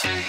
Halo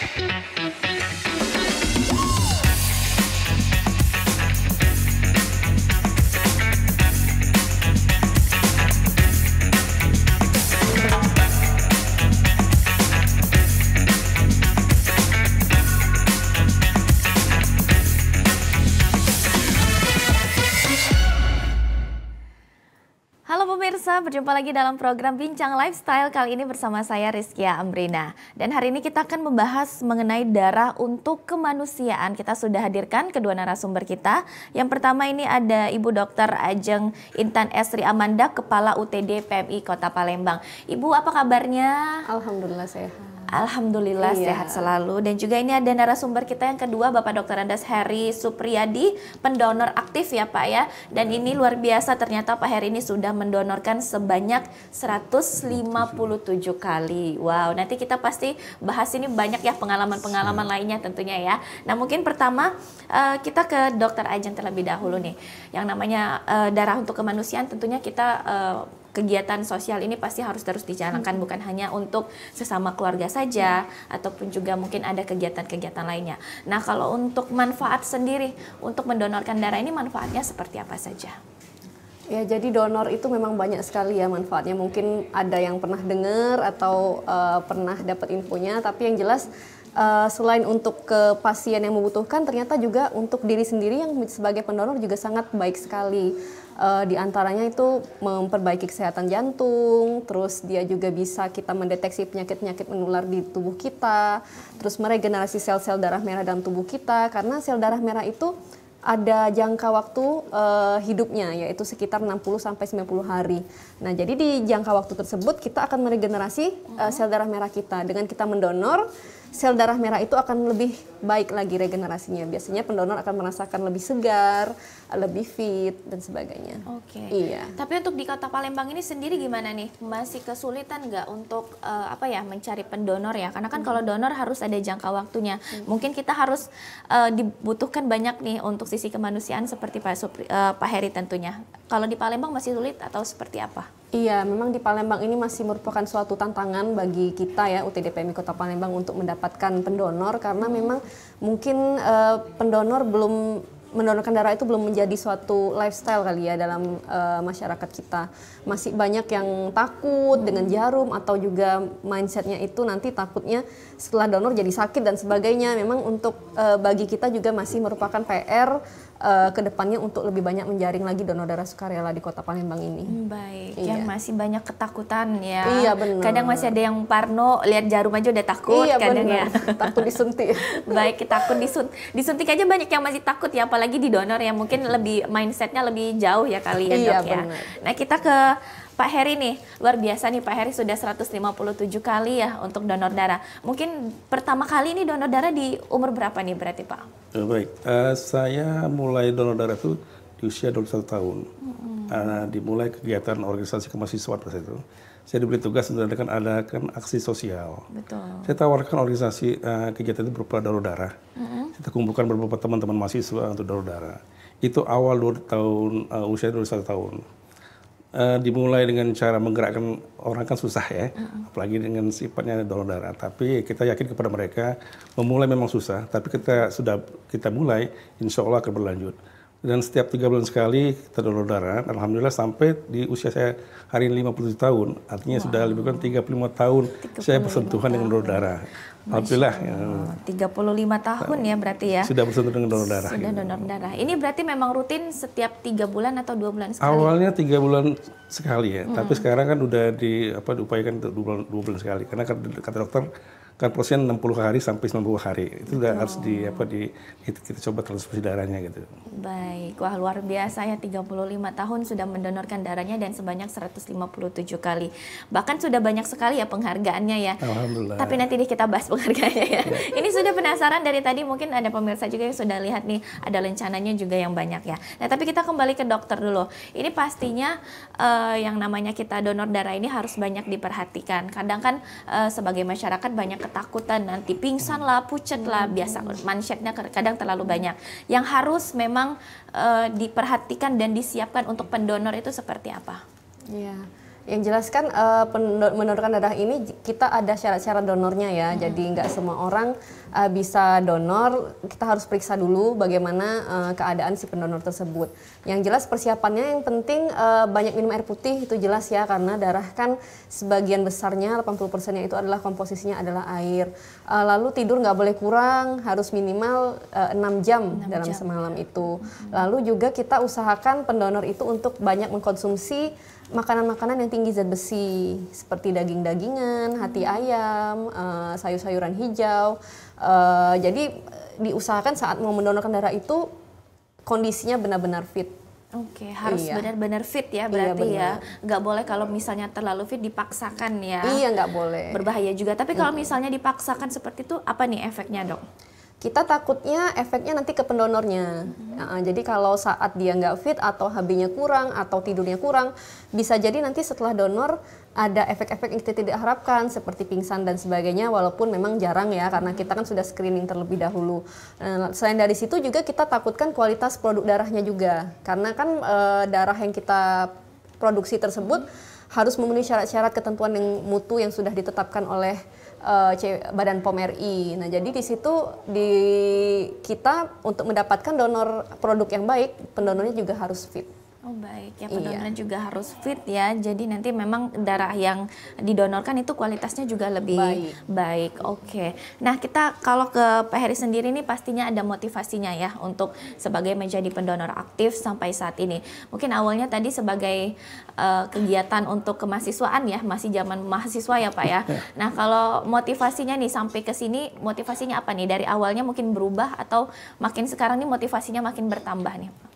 pemirsa, berjumpa lagi dalam program Bincang Lifestyle. Kali ini bersama saya Rizkia Amrina. Dan hari ini kita akan membahas mengenai darah untuk kemanusiaan. Kita sudah hadirkan kedua narasumber kita. Yang pertama ini ada Ibu Dr. Ajeng Intan Esri Amanda, Kepala UTD PMI Kota Palembang. Ibu, apa kabarnya? Alhamdulillah sehat. Alhamdulillah sehat selalu. Dan juga ini ada narasumber kita yang kedua, Bapak Dr. Andes Heri Supriyadi, pendonor aktif ya Pak ya. Dan ini luar biasa, ternyata Pak Heri ini sudah mendonorkan sebanyak 157 kali. Wow, nanti kita pasti bahas ini banyak ya pengalaman-pengalaman lainnya tentunya ya. Nah mungkin pertama kita ke Dr. Ajeng terlebih dahulu nih. Yang namanya darah untuk kemanusiaan, tentunya kita kegiatan sosial ini pasti harus terus dijalankan, bukan hanya untuk sesama keluarga saja, ataupun juga mungkin ada kegiatan-kegiatan lainnya. Nah kalau untuk manfaat sendiri, untuk mendonorkan darah ini manfaatnya seperti apa saja? Ya, jadi donor itu memang banyak sekali ya manfaatnya. Mungkin ada yang pernah dengar atau pernah dapat infonya, tapi yang jelas selain untuk ke pasien yang membutuhkan, ternyata juga untuk diri sendiri yang sebagai pendonor juga sangat baik sekali. Di antaranya itu memperbaiki kesehatan jantung, terus dia juga bisa kita mendeteksi penyakit-penyakit menular di tubuh kita, terus meregenerasi sel-sel darah merah dalam tubuh kita, karena sel darah merah itu ada jangka waktu hidupnya, yaitu sekitar 60-90 hari. Nah, jadi di jangka waktu tersebut kita akan meregenerasi sel darah merah kita. Dengan kita mendonor, sel darah merah itu akan lebih baik lagi regenerasinya. Biasanya pendonor akan merasakan lebih segar, lebih fit, dan sebagainya. Oke. Iya. Tapi untuk di Kota Palembang ini sendiri gimana nih? Masih kesulitan nggak untuk mencari pendonor ya? Karena kan kalau donor harus ada jangka waktunya. Mungkin kita harus dibutuhkan banyak nih untuk sisi kemanusiaan seperti Pak Heri tentunya. Kalau di Palembang masih sulit atau seperti apa? Iya, memang di Palembang ini masih merupakan suatu tantangan bagi kita ya, UTD PMI Kota Palembang untuk mendapatkan pendonor, karena memang mungkin pendonor belum mendonorkan darah itu belum menjadi suatu lifestyle kali ya dalam masyarakat kita. Masih banyak yang takut dengan jarum, atau juga mindsetnya itu nanti takutnya setelah donor jadi sakit dan sebagainya. Memang untuk bagi kita juga masih merupakan PR ke depannya untuk lebih banyak menjaring lagi donor darah sukarela di Kota Palembang ini. Baik, iya. Ya masih banyak ketakutan ya. Iya, benar. Kadang masih ada yang parno, lihat jarum aja udah takut. Iya, kadang benar. ya. Takut disuntik. Baik, takut disuntik aja banyak yang masih takut ya, apalagi di donor yang mungkin lebih mindsetnya lebih jauh ya kali ya, iya, Dok ya. Benar. Nah kita ke Pak Heri nih, luar biasa nih Pak Heri sudah 157 kali ya untuk donor darah. Mungkin pertama kali ini donor darah di umur berapa nih berarti Pak? Baik, saya mulai donor darah itu di usia 21 tahun. Dimulai kegiatan organisasi kemahasiswaan pada saat itu. Saya diberi tugas untuk adakan aksi sosial. Betul. Saya tawarkan organisasi kegiatan itu berupa donor darah. Kita kumpulkan beberapa teman-teman mahasiswa untuk donor darah. Itu awal usia 21 tahun. Dimulai dengan cara menggerakkan orang kan susah ya, apalagi dengan sifatnya donor darah. Tapi kita yakin kepada mereka, memulai memang susah, tapi kita mulai, insya Allah akan berlanjut. Dan setiap 3 bulan sekali kita donor darah, alhamdulillah sampai di usia saya hari ini 57 tahun, artinya sudah lebih kurang 35 tahun saya bersentuhan dengan donor darah. Alhamdulillah. 35 tahun ya berarti ya. Sudah bersentuhan dengan donor darah. Sudah donor darah. Ini berarti memang rutin setiap 3 bulan atau 2 bulan sekali? Awalnya 3 bulan sekali ya, tapi sekarang kan udah diupayakan untuk 2 bulan sekali. Karena kata dokter kan prosesnya 60 hari sampai 90 hari. Itu udah harus kita coba transfusi darahnya gitu. Baik, wah luar biasa ya, 35 tahun sudah mendonorkan darahnya dan sebanyak 157 kali. Bahkan sudah banyak sekali ya penghargaannya ya. Alhamdulillah. Tapi nanti kita bahas penghargaannya ya. Ini sudah penasaran dari tadi, mungkin ada pemirsa juga yang sudah lihat nih, ada rencananya juga yang banyak ya. Nah tapi kita kembali ke dokter dulu. Ini pastinya yang namanya kita donor darah ini harus banyak diperhatikan. Kadang kan sebagai masyarakat banyak ketakutan, nanti pingsan lah, pucet lah, biasa mansyetnya kadang terlalu banyak. Yang harus memang diperhatikan dan disiapkan untuk pendonor itu seperti apa? Ya, Yang jelas kan mendonorkan darah ini kita ada syarat-syarat donornya ya. Jadi nggak semua orang bisa donor. Kita harus periksa dulu bagaimana keadaan si pendonor tersebut. Yang jelas persiapannya yang penting banyak minum air putih, itu jelas ya, karena darah kan sebagian besarnya 80%-nya itu adalah komposisinya adalah air. Lalu tidur nggak boleh kurang, harus minimal 6 jam dalam semalam itu. Lalu juga kita usahakan pendonor itu untuk banyak mengkonsumsi makanan-makanan yang tinggi zat besi seperti daging-dagingan, hati ayam, sayur-sayuran hijau. Jadi diusahakan saat mau mendonorkan darah itu kondisinya benar-benar fit. Oke, harus benar-benar fit ya berarti ya. Nggak boleh kalau misalnya terlalu fit dipaksakan ya. Iya, nggak boleh. Berbahaya juga. Tapi kalau misalnya dipaksakan seperti itu, apa nih efeknya, Dok? Kita takutnya efeknya nanti ke pendonornya. Jadi kalau saat dia nggak fit atau HB-nya kurang atau tidurnya kurang, bisa jadi nanti setelah donor ada efek-efek yang kita tidak harapkan seperti pingsan dan sebagainya, walaupun memang jarang ya karena kita kan sudah screening terlebih dahulu. Selain dari situ juga kita takutkan kualitas produk darahnya juga, karena kan darah yang kita produksi tersebut harus memenuhi syarat-syarat ketentuan yang mutu yang sudah ditetapkan oleh Badan POM RI. Nah, jadi di situ kita untuk mendapatkan donor produk yang baik, pendonornya juga harus fit. Oh baik, ya pendonornya juga harus fit ya. Jadi nanti memang darah yang didonorkan itu kualitasnya juga lebih baik. Oke. Nah kita kalau ke Pak Heri sendiri nih pastinya ada motivasinya ya untuk sebagai menjadi pendonor aktif sampai saat ini. Mungkin awalnya tadi sebagai kegiatan untuk kemahasiswaan ya, masih zaman mahasiswa ya Pak ya. Nah kalau motivasinya nih sampai ke sini, motivasinya apa nih? Dari awalnya mungkin berubah atau makin sekarang nih motivasinya makin bertambah nih Pak?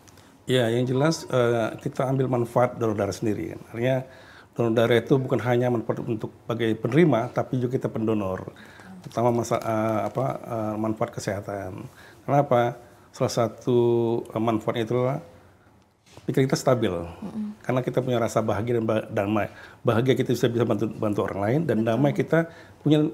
Ya, yang jelas kita ambil manfaat donor darah sendiri. Artinya donor darah itu bukan hanya manfaat untuk sebagai penerima, tapi juga kita pendonor. Terutama manfaat kesehatan. Kenapa? Salah satu manfaatnya itulah pikiran kita stabil. Karena kita punya rasa bahagia dan damai. Bahagia kita bisa bantu orang lain, dan damai kita punya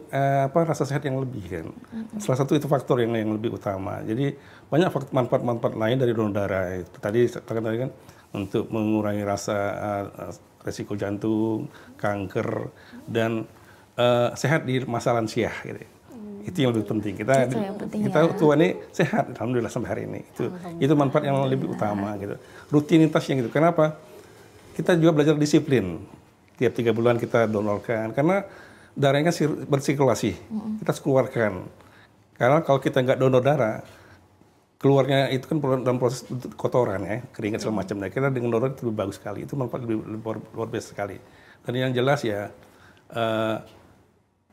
rasa sehat yang lebih kan. Salah satu itu faktor yang lebih utama. Jadi banyak manfaat-manfaat lain dari donor darah. Tadi kan untuk mengurangi rasa resiko jantung, kanker, dan sehat di masa lansia gitu. Itu yang lebih penting. Kita tua ini sehat, alhamdulillah sampai hari ini. Itu manfaat yang lebih utama gitu. Rutinitasnya gitu. Kenapa? Kita juga belajar disiplin. Tiap 3 bulan kita donorkan. Karena darahnya kan bersirkulasi. Kita harus keluarkan. Karena kalau kita nggak donor darah, keluarnya itu kan dalam proses kotoran ya, keringat segala macam. Nah, kita dengan donor itu lebih bagus sekali. Itu manfaat lebih luar biasa sekali. Dan yang jelas ya,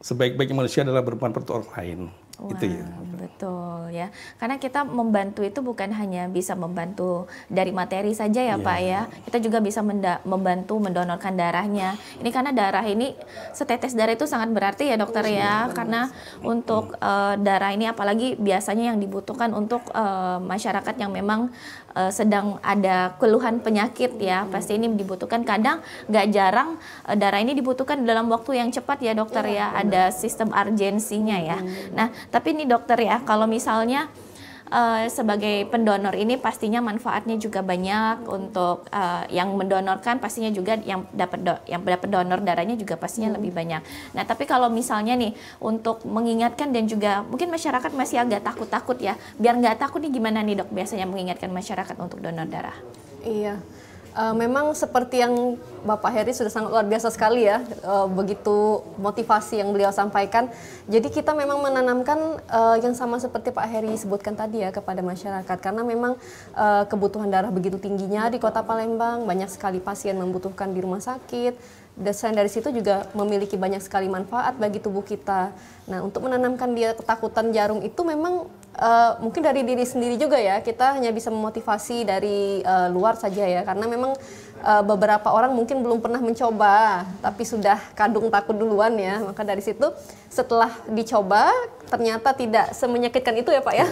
sebaik-baiknya manusia adalah bermanfaat untuk orang lain. Wah, itu ya. Betul ya. Karena kita membantu itu bukan hanya bisa membantu dari materi saja ya Pak ya. Kita juga bisa membantu mendonorkan darahnya. Ini karena darah ini, setetes darah itu sangat berarti ya dokter ya. Karena untuk darah ini apalagi biasanya yang dibutuhkan untuk masyarakat yang memang sedang ada keluhan penyakit ya. Pasti ini dibutuhkan, kadang nggak jarang darah ini dibutuhkan dalam waktu yang cepat ya dokter ya. Ada sistem urgensinya ya. Nah, tapi ini dokter ya, kalau misalnya sebagai pendonor ini pastinya manfaatnya juga banyak untuk yang mendonorkan, pastinya juga yang dapat donor darahnya juga pastinya lebih banyak. Nah, tapi kalau misalnya nih untuk mengingatkan dan juga mungkin masyarakat masih agak takut-takut ya, biar nggak takut nih gimana nih dok biasanya mengingatkan masyarakat untuk donor darah? Iya. Memang seperti yang Bapak Heri sudah sangat luar biasa sekali ya, begitu motivasi yang beliau sampaikan. Jadi kita memang menanamkan yang sama seperti Pak Heri sebutkan tadi ya kepada masyarakat. Karena memang kebutuhan darah begitu tingginya di Kota Palembang, banyak sekali pasien membutuhkan di rumah sakit. Dan selain dari situ juga memiliki banyak sekali manfaat bagi tubuh kita. Nah, untuk menanamkan dia ketakutan jarum itu memang mungkin dari diri sendiri juga ya. Kita hanya bisa memotivasi dari luar saja ya. Karena memang beberapa orang mungkin belum pernah mencoba, tapi sudah kadung takut duluan ya. Maka dari situ setelah dicoba ternyata tidak semenyakitkan itu ya Pak ya.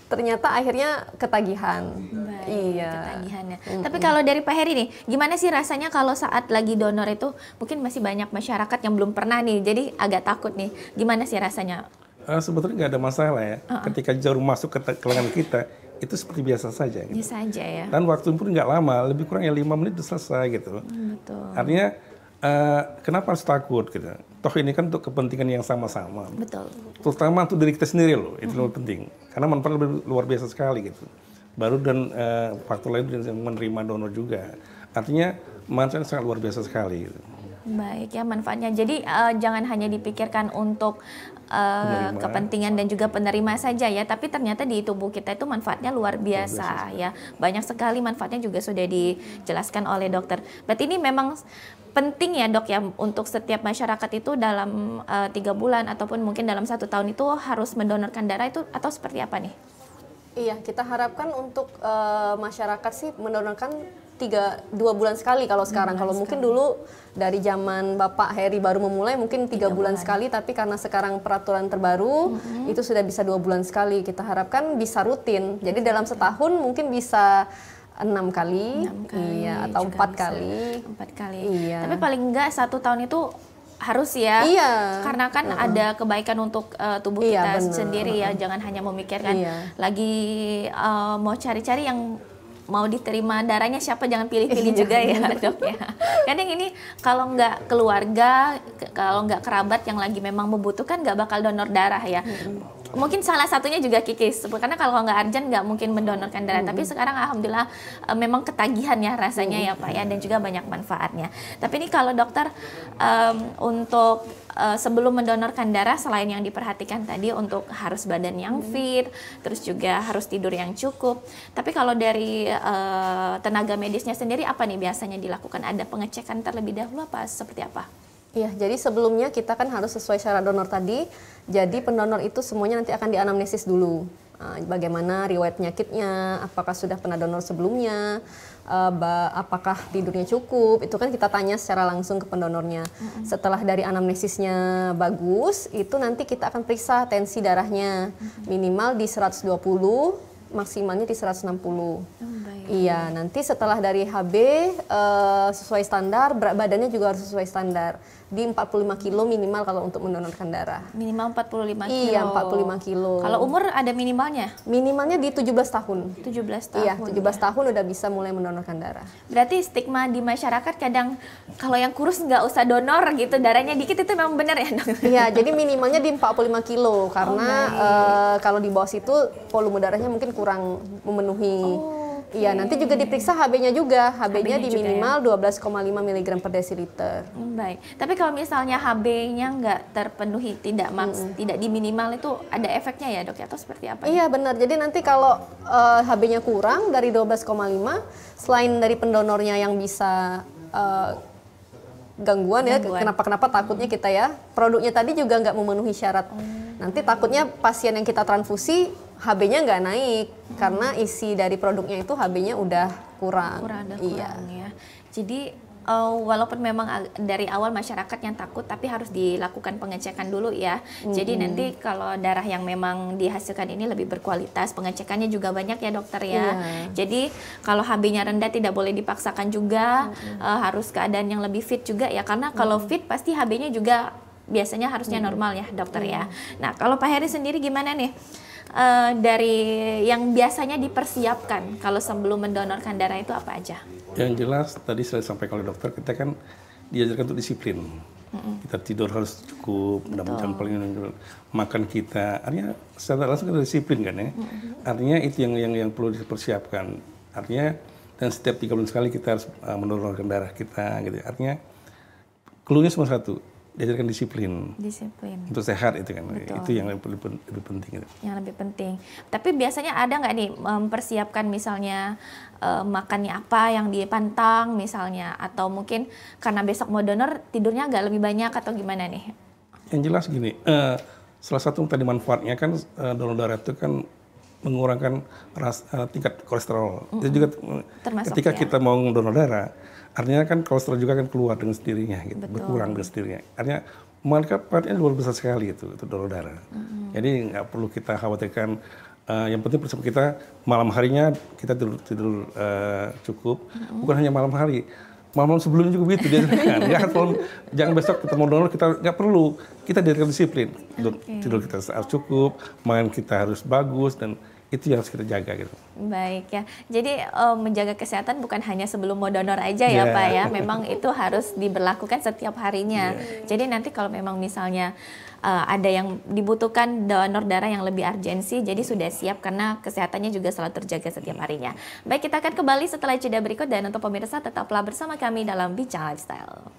Ternyata akhirnya ketagihan. Baik, iya. Ketagihannya. Tapi kalau dari Pak Heri nih, gimana sih rasanya kalau saat lagi donor itu mungkin masih banyak masyarakat yang belum pernah nih, jadi agak takut nih. Gimana sih rasanya? Sebetulnya nggak ada masalah ya. Ketika jarum masuk ke lengan kita, itu seperti biasa saja. Gitu. Biasa aja ya. Dan waktu pun nggak lama, lebih kurang ya 5 menit sudah selesai gitu. Betul. Artinya kenapa harus takut gitu? Toh ini kan untuk kepentingan yang sama-sama. Betul. Terutama untuk diri kita sendiri loh, itu lebih penting. Karena manfaat lebih luar biasa sekali gitu. Baru dan faktor lain yang menerima donor juga. Artinya manfaatnya sangat luar biasa sekali. Gitu. Baik ya manfaatnya. Jadi jangan hanya dipikirkan untuk kepentingan dan juga penerima saja ya, tapi ternyata di tubuh kita itu manfaatnya luar biasa ya. Banyak sekali manfaatnya juga sudah dijelaskan oleh dokter. Berarti ini memang penting ya dok ya untuk setiap masyarakat itu dalam 3 bulan ataupun mungkin dalam 1 tahun itu harus mendonorkan darah itu atau seperti apa nih? Iya, kita harapkan untuk masyarakat sih mendonorkan 2 bulan sekali kalau sekarang. Kalau mungkin dulu dari zaman Bapak Heri baru memulai mungkin 3 bulan sekali, tapi karena sekarang peraturan terbaru itu sudah bisa 2 bulan sekali. Kita harapkan bisa rutin. Jadi dalam setahun mungkin bisa 6 kali, iya, atau 4 kali. 4 kali. Iya. Tapi paling enggak 1 tahun itu harus ya, iya. Karena kan ada kebaikan untuk tubuh kita bener. sendiri ya, jangan hanya memikirkan lagi mau cari-cari yang mau diterima darahnya siapa, jangan pilih-pilih juga ya dok ya. Kadang ini kalau nggak keluarga, kalau nggak kerabat yang lagi memang membutuhkan nggak bakal donor darah ya. Mungkin salah satunya juga Kikis, karena kalau nggak urgent nggak mungkin mendonorkan darah. Tapi sekarang alhamdulillah memang ketagihan ya rasanya ya Pak ya, dan juga banyak manfaatnya. Tapi ini kalau dokter untuk sebelum mendonorkan darah, selain yang diperhatikan tadi untuk harus badan yang fit, terus juga harus tidur yang cukup. Tapi kalau dari tenaga medisnya sendiri apa nih biasanya dilakukan? Ada pengecekan terlebih dahulu apa seperti apa? Iya, jadi sebelumnya kita kan harus sesuai syarat donor tadi. Jadi pendonor itu semuanya nanti akan dianamnesis dulu. Bagaimana riwayat penyakitnya, apakah sudah pernah donor sebelumnya, apakah tidurnya cukup, itu kan kita tanya secara langsung ke pendonornya. Setelah dari anamnesisnya bagus, itu nanti kita akan periksa tensi darahnya. Minimal di 120, maksimalnya di 160. Iya, nanti setelah dari HB sesuai standar, berat badannya juga harus sesuai standar. Di 45 kilo minimal kalau untuk mendonorkan darah. Minimal 45 kilo. Iya, 45 kilo. Kalau umur ada minimalnya? Minimalnya di 17 tahun. 17 tahun. Iya, 17 tahun udah bisa mulai mendonorkan darah. Berarti stigma di masyarakat kadang kalau yang kurus nggak usah donor gitu, darahnya dikit, itu memang benar ya dok? Iya, jadi minimalnya di 45 kilo karena kalau di bawah situ volume darahnya mungkin kurang memenuhi. Iya, nanti juga diperiksa HB-nya juga. HB-nya di minimal 12,5 mg per desiliter. Baik. Tapi kalau misalnya HB-nya nggak terpenuhi, tidak tidak di minimal, itu ada efeknya ya dok ya, atau seperti apa? Iya benar. Jadi nanti kalau HB-nya kurang dari 12,5, selain dari pendonornya yang bisa gangguan ya, kenapa takutnya kita ya, produknya tadi juga nggak memenuhi syarat. Nanti takutnya pasien yang kita transfusi HB-nya nggak naik karena isi dari produknya itu HB-nya udah kurang. Iya. Ya. Jadi walaupun memang dari awal masyarakat yang takut, tapi harus dilakukan pengecekan dulu ya. Jadi nanti kalau darah yang memang dihasilkan ini lebih berkualitas, pengecekannya juga banyak ya dokter ya. Jadi kalau HB-nya rendah tidak boleh dipaksakan juga, harus keadaan yang lebih fit juga ya. Karena kalau fit pasti HB-nya juga biasanya harusnya normal ya dokter ya. Nah kalau Pak Heri sendiri gimana nih? Dari yang biasanya dipersiapkan kalau sebelum mendonorkan darah itu apa aja? Yang jelas tadi saya sampaikan oleh dokter, kita kan diajarkan untuk disiplin. Kita tidur harus cukup, jam paling makan kita, artinya secara langsung kita disiplin kan ya. Artinya itu yang perlu dipersiapkan. Artinya dan setiap 3 bulan sekali kita harus mendonorkan darah kita gitu. Artinya clue-nya cuma satu, diajarkan disiplin untuk sehat itu kan. Itu yang lebih penting. Yang lebih penting. Tapi biasanya ada nggak nih mempersiapkan misalnya makannya apa yang dipantang misalnya, atau mungkin karena besok mau donor tidurnya agak lebih banyak atau gimana nih? Yang jelas gini, salah satu tadi manfaatnya kan donor darah itu kan mengurangkan tingkat kolesterol. Itu juga termasuk, ketika kita mau donor darah, artinya kan kolesterol juga kan keluar dengan sendirinya, gitu, berkurang dengan sendirinya. Artinya manfaatnya luar biasa sekali itu donor darah. Jadi nggak perlu kita khawatirkan. Yang penting bersama kita malam harinya kita tidur cukup, bukan hanya malam hari. Malam sebelumnya juga begitu dia kan. Jangan besok kita mau donor, kita nggak perlu, kita diajarkan disiplin. Tidur kita harus cukup, makan kita harus bagus, dan Itu yang harus kita jaga gitu. Baik ya, jadi menjaga kesehatan bukan hanya sebelum mau donor aja ya Pak ya, memang itu harus diberlakukan setiap harinya. Jadi nanti kalau memang misalnya ada yang dibutuhkan donor darah yang lebih urgensi, jadi sudah siap karena kesehatannya juga selalu terjaga setiap harinya. Baik, kita akan kembali setelah jeda berikut, dan untuk pemirsa tetaplah bersama kami dalam Bincang Lifestyle.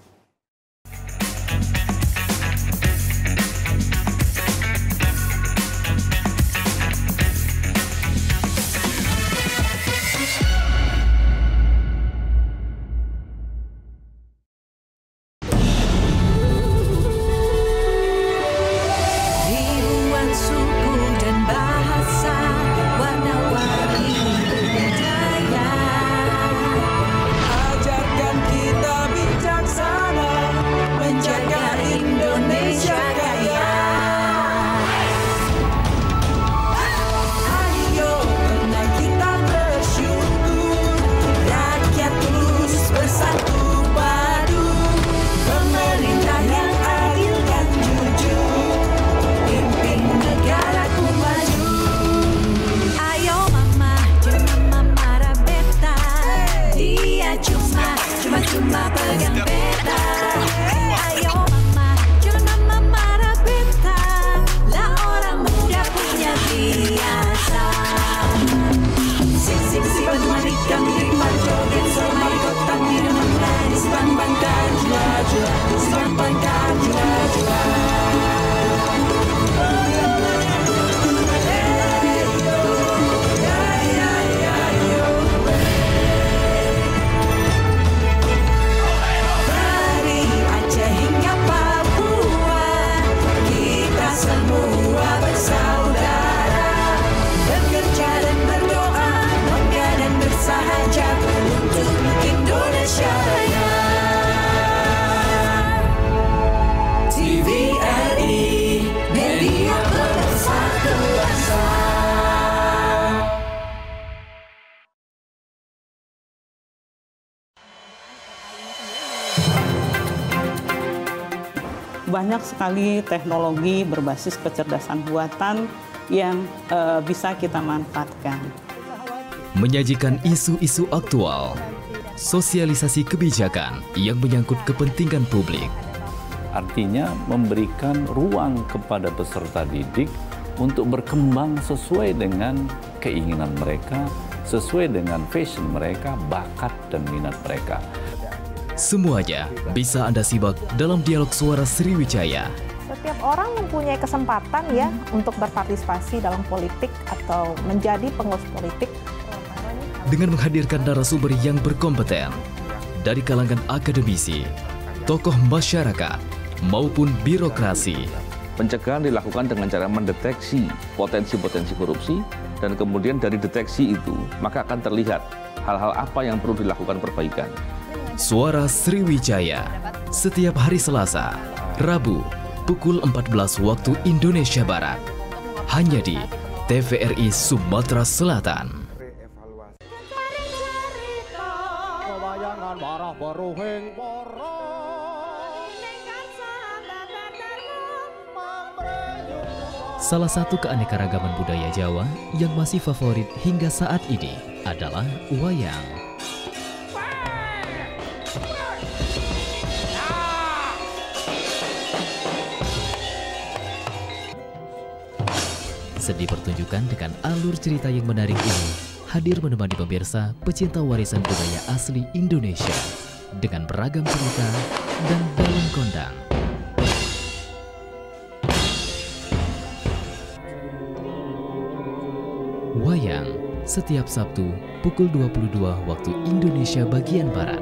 Banyak sekali teknologi berbasis kecerdasan buatan yang bisa kita manfaatkan. Menyajikan isu-isu aktual, sosialisasi kebijakan yang menyangkut kepentingan publik. Artinya memberikan ruang kepada peserta didik untuk berkembang sesuai dengan keinginan mereka, sesuai dengan passion mereka, bakat dan minat mereka. Semuanya bisa Anda simak dalam dialog suara Sriwijaya. Setiap orang mempunyai kesempatan ya untuk berpartisipasi dalam politik atau menjadi pengurus politik. Dengan menghadirkan narasumber yang berkompeten dari kalangan akademisi, tokoh masyarakat, maupun birokrasi. Pencegahan dilakukan dengan cara mendeteksi potensi-potensi korupsi, dan kemudian dari deteksi itu maka akan terlihat hal-hal apa yang perlu dilakukan perbaikan. Suara Sriwijaya, setiap hari Selasa, Rabu, pukul 14 waktu Indonesia Barat. Hanya di TVRI Sumatera Selatan. Salah satu keanekaragaman budaya Jawa yang masih favorit hingga saat ini adalah wayang. Seni pertunjukan dengan alur cerita yang menarik ini hadir menemani pemirsa pecinta warisan budaya asli Indonesia dengan beragam cerita dan dalam kondang. Wayang setiap Sabtu pukul 22 waktu Indonesia bagian Barat.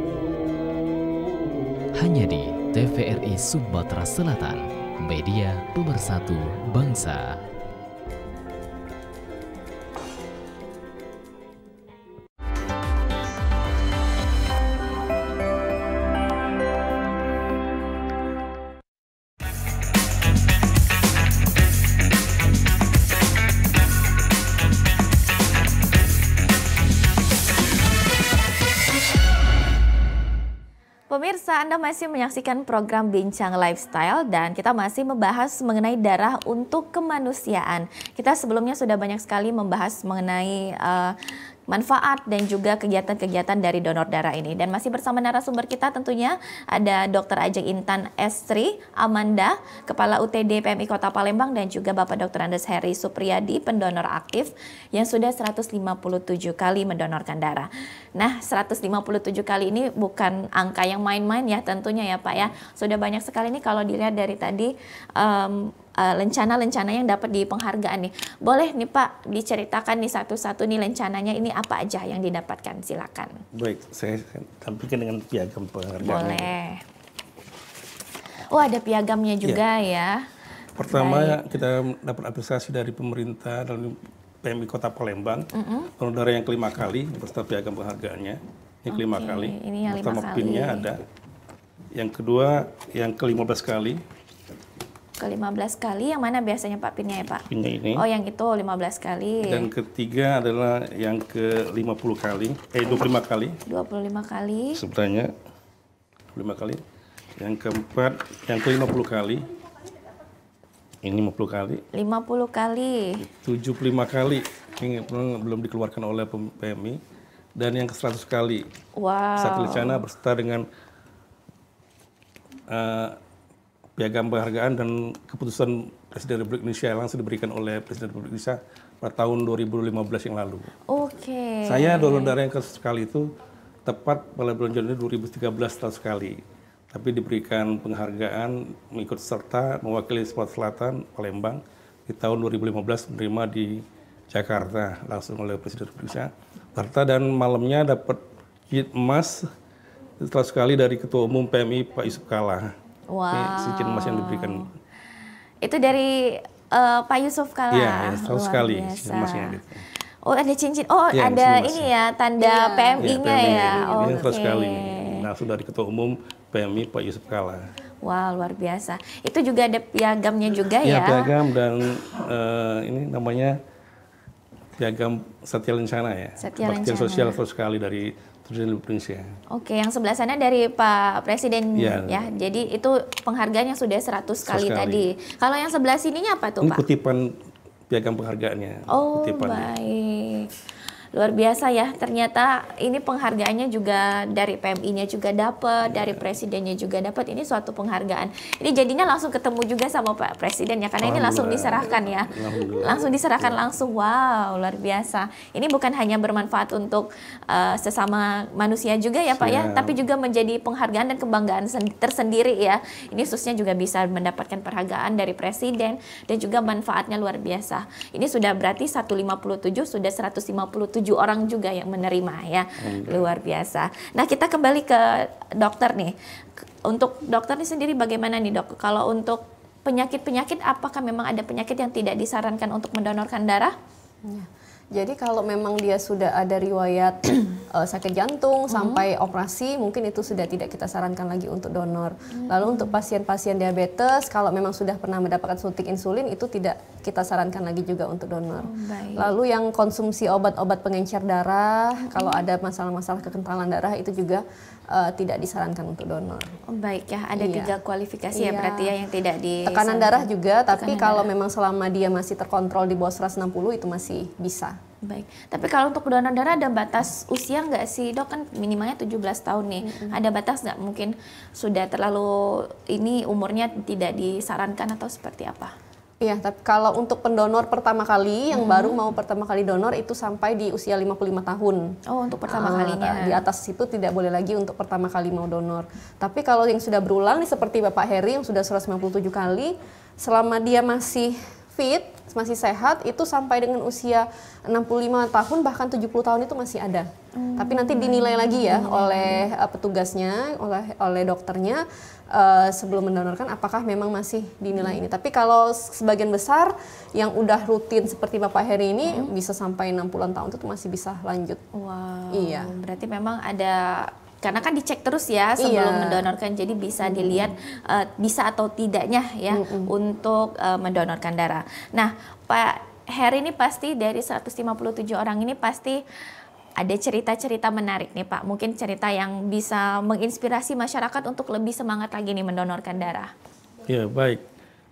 Hanya di TVRI Sumatera Selatan, media pemersatu bangsa. pemirsa, Anda masih menyaksikan program Bincang Lifestyle dan kita masih membahas mengenai darah untuk kemanusiaan. Kita sebelumnya sudah banyak sekali membahas mengenai manfaat dan juga kegiatan-kegiatan dari donor darah ini. Dan masih bersama narasumber kita tentunya ada Dr. Ajeng Intan Estri Amanda, Kepala UTD PMI Kota Palembang, dan juga Bapak Dr. Andes Heri Supriyadi, pendonor aktif yang sudah 157 kali mendonorkan darah. Nah, 157 kali ini bukan angka yang main-main ya tentunya ya Pak ya. Sudah banyak sekali nih kalau dilihat dari tadi lencana-lencana yang dapat di penghargaan nih. Boleh nih Pak diceritakan nih satu-satu nih lencananya ini apa aja yang didapatkan, silakan. Baik, saya tampilkan dengan piagam penghargaan. Boleh. Oh, ada piagamnya juga ya. Pertama kita dapat apresiasi dari pemerintah dan PMI Kota Palembang, donor darah yang kelima kali beserta piagam penghargaannya. Ini kelima kali. Ini yang pertama 5 kali. pinnya ada. Yang kedua yang ke-15 kali. Ke-15 kali, yang mana biasanya Pak pinnya ya Pak? Pinnya ini. Oh, yang itu 15 kali. Dan ketiga adalah yang ke-50 kali, 25 kali. 25 kali. Sebenarnya 25 kali. Yang keempat, yang ke-50 kali. Ini 50 kali. 50 kali. 75 kali. Ini belum dikeluarkan oleh PMI. Dan yang ke-100 kali. Wow. Satu lencana berserta dengan piagam penghargaan dan keputusan Presiden Republik Indonesia yang langsung diberikan oleh Presiden Republik Indonesia pada tahun 2015 yang lalu. Oke. Saya donor darah yang sekali itu tepat pada bulan Januari 2013 tahun sekali. Tapi diberikan penghargaan mengikut serta mewakili Sumatera Selatan, Palembang di tahun 2015 menerima di Jakarta langsung oleh Presiden Republik Indonesia. Serta dan malamnya dapat kit emas setelah sekali dari Ketua Umum PMI Pak Yusuf Kalla. Wow. Ini cincin emas yang diberikan. Itu dari Pak Yusuf Kalla. Iya, setahun sekali cincin emasnya. Gitu. Oh, ada cincin. Oh, Ya, ada cincin emas. ini ya, tanda PMI-nya ya. Ini Oke. setahun sekali. Langsung dari Ketua Umum PMI Pak Yusuf Kalla. Wah, luar biasa. Itu juga ada piagamnya juga Ya, ya. piagam dan ini namanya piagam Satya Lencana ya. Satya Baktian Lencana. sosial setahun sekali dari Presiden Republik Indonesia. Oke, yang sebelah sana dari Pak Presiden Iya. ya. Jadi itu penghargaan yang sudah 100 kali 100 kali. tadi. Kalau yang sebelah sininya apa tuh Ini Pak? kutipan piagam penghargaannya. Oh, kutipannya. baik. Luar biasa ya, ternyata ini penghargaannya juga dari PMI-nya juga dapat, dari Presidennya juga dapat. Ini suatu penghargaan. Ini jadinya langsung ketemu juga sama Pak Presiden ya, karena ini langsung diserahkan ya. Langsung diserahkan langsung. Wow, luar biasa. Ini bukan hanya bermanfaat untuk sesama manusia juga ya Pak ya, tapi juga menjadi penghargaan dan kebanggaan tersendiri ya. Ini khususnya juga bisa mendapatkan penghargaan dari Presiden dan juga manfaatnya luar biasa. Ini sudah berarti 157, sudah 157 orang juga yang menerima ya. Luar biasa. Nah, kita kembali ke dokter nih. Untuk dokter ini sendiri bagaimana nih Dok? Kalau untuk penyakit-penyakit, apakah memang ada penyakit yang tidak disarankan untuk mendonorkan darah? Ya. Jadi kalau memang dia sudah ada riwayat sakit jantung sampai operasi, mungkin itu sudah tidak kita sarankan lagi untuk donor. Lalu untuk pasien-pasien diabetes, kalau memang sudah pernah mendapatkan suntik insulin, itu tidak kita sarankan lagi juga untuk donor. Baik. Lalu yang konsumsi obat-obat pengencer darah, kalau ada masalah-masalah kekentalan darah, itu juga tidak disarankan untuk donor. Oh, baik ya, ada Iya. 3 kualifikasi ya Iya. berarti ya yang tidak disarankan. Tekanan darah juga, tapi Tekanan kalau darah. memang selama dia masih terkontrol di bawah 160 itu masih bisa. Baik, tapi kalau untuk donor darah ada batas usia nggak sih Dok? Kan minimalnya 17 tahun nih. Ada batas nggak? Mungkin sudah terlalu ini umurnya tidak disarankan atau seperti apa? Iya, tapi kalau untuk pendonor pertama kali yang baru mau pertama kali donor itu sampai di usia 55 tahun. Oh, untuk pertama kalinya. Di atas itu tidak boleh lagi untuk pertama kali mau donor. Tapi kalau yang sudah berulang nih seperti Bapak Heri yang sudah 197 kali, selama dia masih fit, masih sehat, itu sampai dengan usia 65 tahun bahkan 70 tahun itu masih ada. Tapi nanti dinilai lagi ya oleh petugasnya, oleh dokternya sebelum mendonorkan apakah memang masih dinilai ini. Tapi kalau sebagian besar yang udah rutin seperti Bapak Heri ini bisa sampai 60-an tahun itu masih bisa lanjut. Wow. Iya. Berarti memang ada, karena kan dicek terus ya sebelum Iya. mendonorkan, jadi bisa dilihat bisa atau tidaknya ya untuk mendonorkan darah. Nah, Pak Heri ini pasti dari 157 orang ini pasti ada cerita-cerita menarik nih Pak, mungkin cerita yang bisa menginspirasi masyarakat untuk lebih semangat lagi nih mendonorkan darah. Ya baik,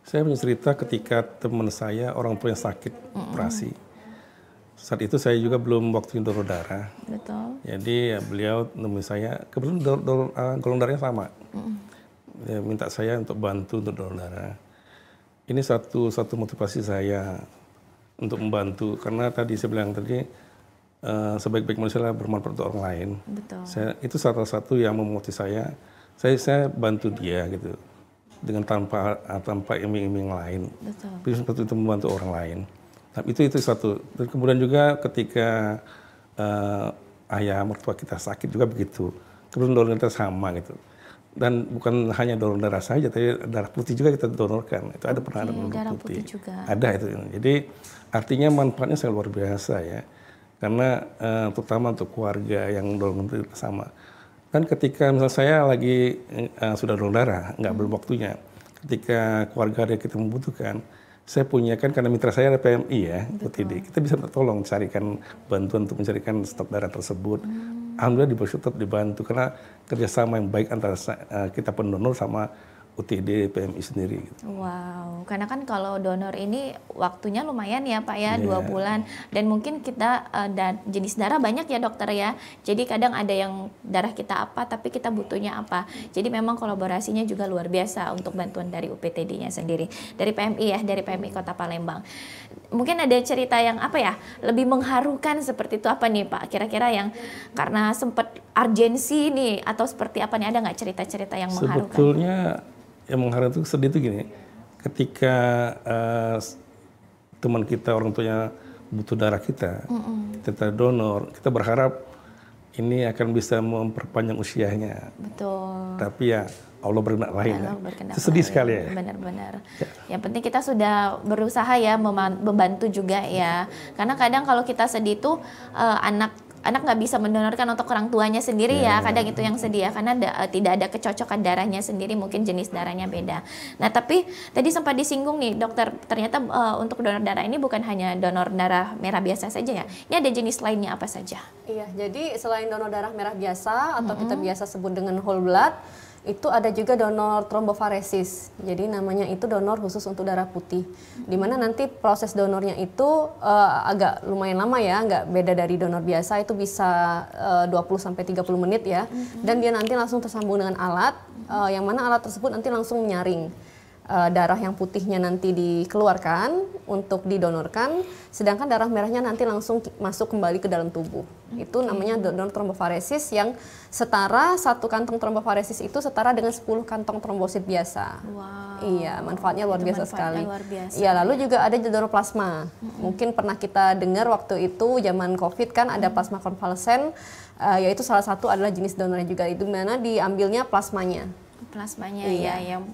saya punya cerita ketika teman saya orang tuanya sakit operasi. Saat itu saya juga belum waktunya donor darah. Betul. Jadi ya, beliau nemui saya, kebetulan golongan darahnya sama. Dia minta saya untuk bantu untuk donor darah. Ini satu motivasi saya untuk membantu, karena tadi saya bilang tadi sebaik-baik manusia adalah bermanfaat untuk orang lain. Betul. Itu salah satu yang memotivasi saya bantu dia gitu, dengan tanpa iming-iming lain. Betul. Tapi seperti itu membantu orang lain. Nah, itu satu. Dan kemudian juga ketika ayah mertua kita sakit juga begitu. Kemudian donor kita sama gitu. Dan bukan hanya donor darah saja, tapi darah putih juga kita donorkan. Itu ada pernah ada darah putih juga. Ada itu. Jadi artinya manfaatnya sangat luar biasa ya. Karena terutama untuk keluarga yang donor sama. Dan ketika misalnya saya lagi sudah donor darah, nggak belum waktunya. Ketika keluarga ada kita membutuhkan, saya punya kan karena mitra saya ada PMI ya, UTD. Kita bisa tolong carikan bantuan untuk mencarikan stok darah tersebut. Alhamdulillah tetap dibantu karena kerjasama yang baik antara kita pendonor sama UTD PMI sendiri. Gitu. Wow, karena kan kalau donor ini waktunya lumayan ya Pak ya, 2 bulan. Dan mungkin kita jenis darah banyak ya dokter ya. Jadi kadang ada yang darah kita apa, tapi kita butuhnya apa. Jadi memang kolaborasinya juga luar biasa untuk bantuan dari UPTD-nya sendiri. Dari PMI ya, dari PMI Kota Palembang. Mungkin ada cerita yang apa ya, lebih mengharukan seperti itu apa nih Pak? Kira-kira yang karena sempat urgensi nih, atau seperti apa nih? Ada nggak cerita-cerita yang mengharukan? Sebetulnya yang mengharukan itu sedih itu gini, ketika teman kita orang tuanya butuh darah kita donor, kita berharap ini akan bisa memperpanjang usianya. Betul. Tapi ya Allah berkehendak lain. Berkehendak Sedih lain. sekali ya. Benar-benar. Yang penting kita sudah berusaha ya membantu juga ya. Karena kadang kalau kita sedih tuh anak nggak bisa mendonorkan untuk orang tuanya sendiri ya, kadang itu yang sedih ya, karena tidak ada kecocokan darahnya sendiri, mungkin jenis darahnya beda. Nah tapi tadi sempat disinggung nih dokter, ternyata untuk donor darah ini bukan hanya donor darah merah biasa saja ya, ini ada jenis lainnya apa saja? Iya, jadi selain donor darah merah biasa atau kita biasa sebut dengan whole blood, itu ada juga donor trombofaresis. Jadi namanya itu donor khusus untuk darah putih. Dimana nanti proses donornya itu agak lumayan lama ya, nggak beda dari donor biasa, itu bisa 20-30 menit ya. Dan dia nanti langsung tersambung dengan alat, yang mana alat tersebut nanti langsung menyaring darah yang putihnya nanti dikeluarkan untuk didonorkan, sedangkan darah merahnya nanti langsung masuk kembali ke dalam tubuh. Itu namanya donor trombofaresis, yang setara satu kantong trombofaresis itu setara dengan 10 kantong trombosit biasa. Wow. Iya, manfaatnya luar biasa sekali. Luar biasa. Iya, lalu juga ada donor plasma. Mungkin pernah kita dengar waktu itu zaman COVID kan ada plasma konvalesen, yaitu salah satu adalah jenis donornya juga, itu mana diambilnya plasmanya. Plasmanya ya, yang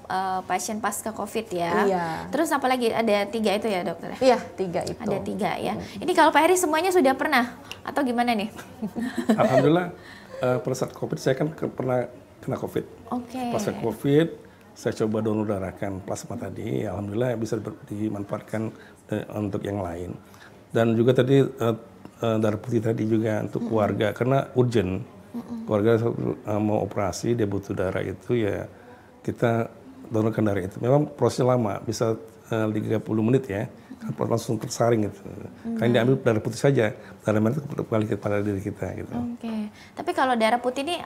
pasien pasca COVID ya. Iya. Terus apa lagi? Ada 3 itu ya dokter? Iya, 3 itu. Ada 3 ya. Ini kalau Pak Heri semuanya sudah pernah atau gimana nih? Alhamdulillah pada saat COVID saya kan pernah kena COVID. Oke. Pas COVID saya coba donor darahkan plasma tadi, alhamdulillah bisa dimanfaatkan untuk yang lain. Dan juga tadi darah putih tadi juga untuk keluarga karena urgent. Keluarga mau operasi, dia butuh darah itu ya kita donorkan darah itu. Memang prosesnya lama, bisa 30 menit ya, langsung tersaring gitu. Karena diambil darah putih saja, darah merah itu kembali kepada diri kita gitu. Oke. Tapi kalau darah putih ini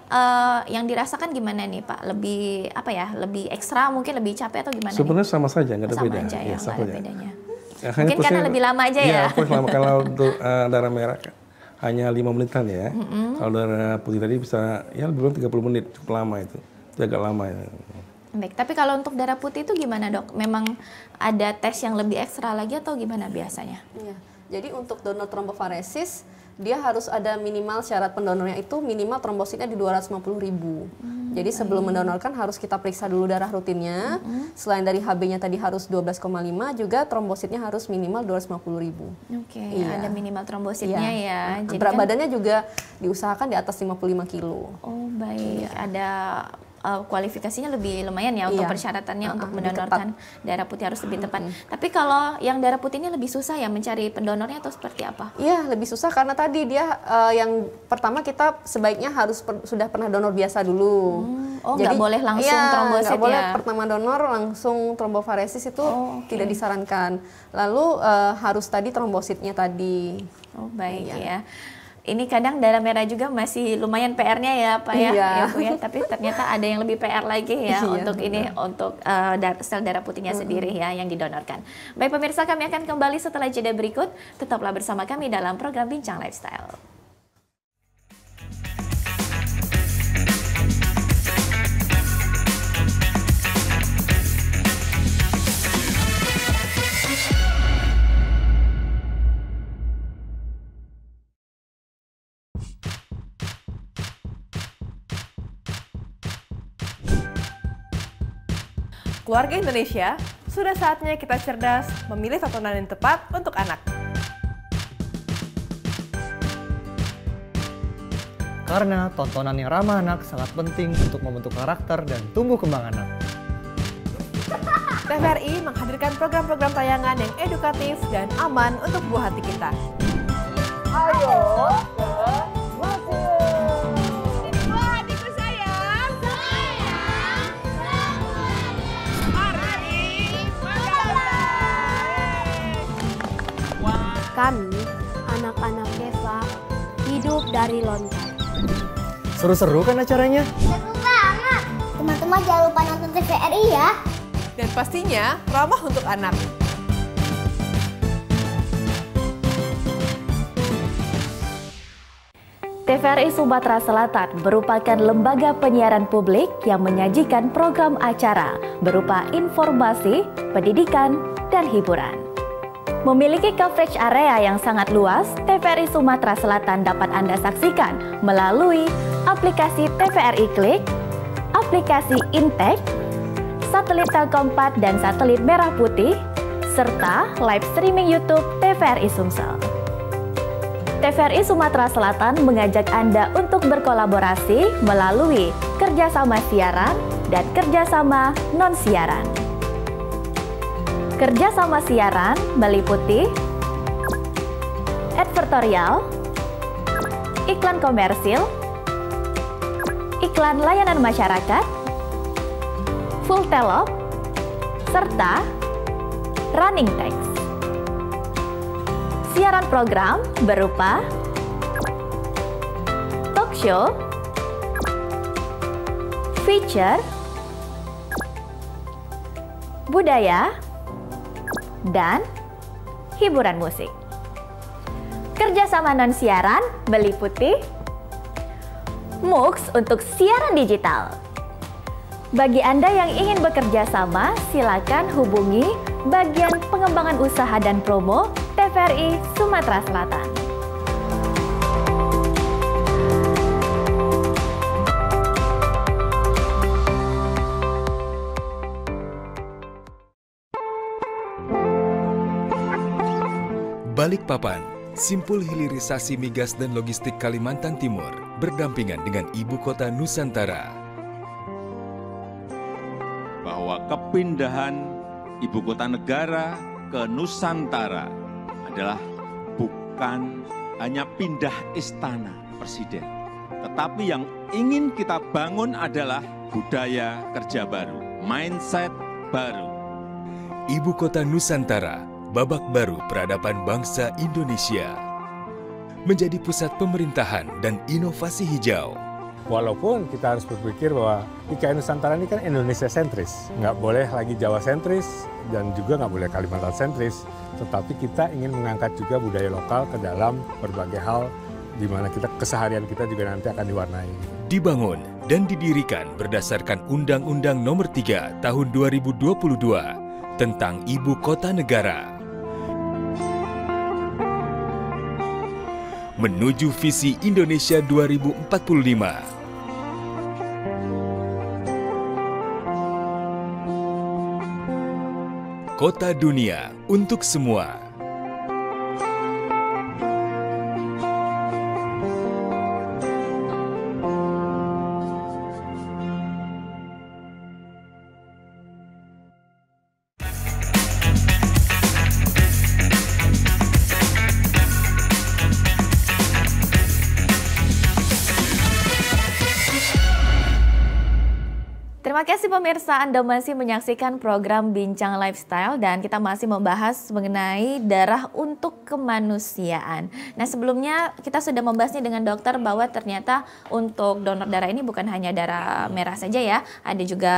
yang dirasakan gimana nih Pak? Lebih apa ya? Lebih ekstra, mungkin lebih capek atau gimana? Sebenarnya sama saja, nggak ada beda. Sama aja ya, nggak ada bedanya. Ya, mungkin karena lebih lama aja ya? Iya, lama. Kalau untuk darah merah hanya 5 menitan ya. Kalau darah putih tadi bisa ya lebih kurang 30 menit, cukup lama itu. Itu agak lama ya. Baik, tapi kalau untuk darah putih itu gimana dok? Memang ada tes yang lebih ekstra lagi atau gimana biasanya? Iya. Jadi untuk donor trombofaresis dia harus ada minimal syarat pendonornya itu minimal trombositnya di 250.000. Jadi sebelum mendonorkan harus kita periksa dulu darah rutinnya. Selain dari HB-nya tadi harus 12,5, juga trombositnya harus minimal 250.000. Oke, ada minimal trombositnya ya. Jadi berat badannya juga diusahakan di atas 55 kilo. Oh baik, ada kualifikasinya lebih lumayan ya untuk Iya. persyaratannya untuk Lebih mendonorkan darah putih harus lebih tepat. Tapi kalau yang darah putih ini lebih susah ya mencari pendonornya atau seperti apa? Iya, lebih susah karena tadi dia yang pertama kita sebaiknya harus sudah pernah donor biasa dulu. Oh, nggak boleh langsung trombosit nggak boleh ya? pertama donor langsung trombofaresis itu tidak disarankan. Lalu harus tadi trombositnya tadi. Oh, baik ya. Ini kadang darah merah juga masih lumayan PR-nya ya Pak ya, Iya. ya Bu ya. Tapi ternyata ada yang lebih PR lagi ya Iya, untuk ini, untuk sel darah putihnya sendiri ya yang didonorkan. Baik pemirsa, kami akan kembali setelah jeda berikut. Tetaplah bersama kami dalam program Bincang Lifestyle. Keluarga Indonesia, sudah saatnya kita cerdas memilih tontonan yang tepat untuk anak. Karena tontonan yang ramah anak sangat penting untuk membentuk karakter dan tumbuh kembang anak. TVRI menghadirkan program-program tayangan yang edukatif dan aman untuk buah hati kita. Kami, anak-anak desa, hidup dari lontar. Seru-seru kan acaranya? Seru banget! Teman-teman jangan lupa nonton TVRI ya. Dan pastinya ramah untuk anak. TVRI Sumatera Selatan merupakan lembaga penyiaran publik yang menyajikan program acara berupa informasi, pendidikan, dan hiburan. Memiliki coverage area yang sangat luas, TVRI Sumatera Selatan dapat Anda saksikan melalui aplikasi TVRI Klik, aplikasi Intek, satelit Telkom 4 dan satelit Merah Putih, serta live streaming YouTube TVRI Sumsel. TVRI Sumatera Selatan mengajak Anda untuk berkolaborasi melalui kerjasama siaran dan kerjasama non-siaran. Kerjasama siaran meliputi advertorial, iklan komersil, iklan layanan masyarakat, full telop, serta running text. Siaran program berupa talk show, feature, budaya, dan hiburan musik. Kerjasama non-siaran meliputi MUX untuk siaran digital. Bagi Anda yang ingin bekerja sama, silakan hubungi bagian pengembangan usaha dan promo TVRI Sumatera Selatan. Balikpapan, simpul hilirisasi migas dan logistik Kalimantan Timur, berdampingan dengan Ibu Kota Nusantara. Bahwa kepindahan Ibu Kota Negara ke Nusantara adalah bukan hanya pindah istana presiden, tetapi yang ingin kita bangun adalah budaya kerja baru, mindset baru. Ibu Kota Nusantara, babak baru peradaban bangsa Indonesia. Menjadi pusat pemerintahan dan inovasi hijau. Walaupun kita harus berpikir bahwa IKN Nusantara ini kan Indonesia sentris. Nggak boleh lagi Jawa sentris dan juga nggak boleh Kalimantan sentris. Tetapi kita ingin mengangkat juga budaya lokal ke dalam berbagai hal di mana keseharian kita juga nanti akan diwarnai. Dibangun dan didirikan berdasarkan Undang-Undang Nomor 3 Tahun 2022 tentang Ibu Kota Negara. Menuju visi Indonesia 2045. Kota dunia untuk semua. Terima kasih pemirsa, Anda masih menyaksikan program Bincang Lifestyle dan kita masih membahas mengenai darah untuk kemanusiaan. Nah, sebelumnya kita sudah membahasnya dengan dokter bahwa ternyata untuk donor darah ini bukan hanya darah merah saja ya, ada juga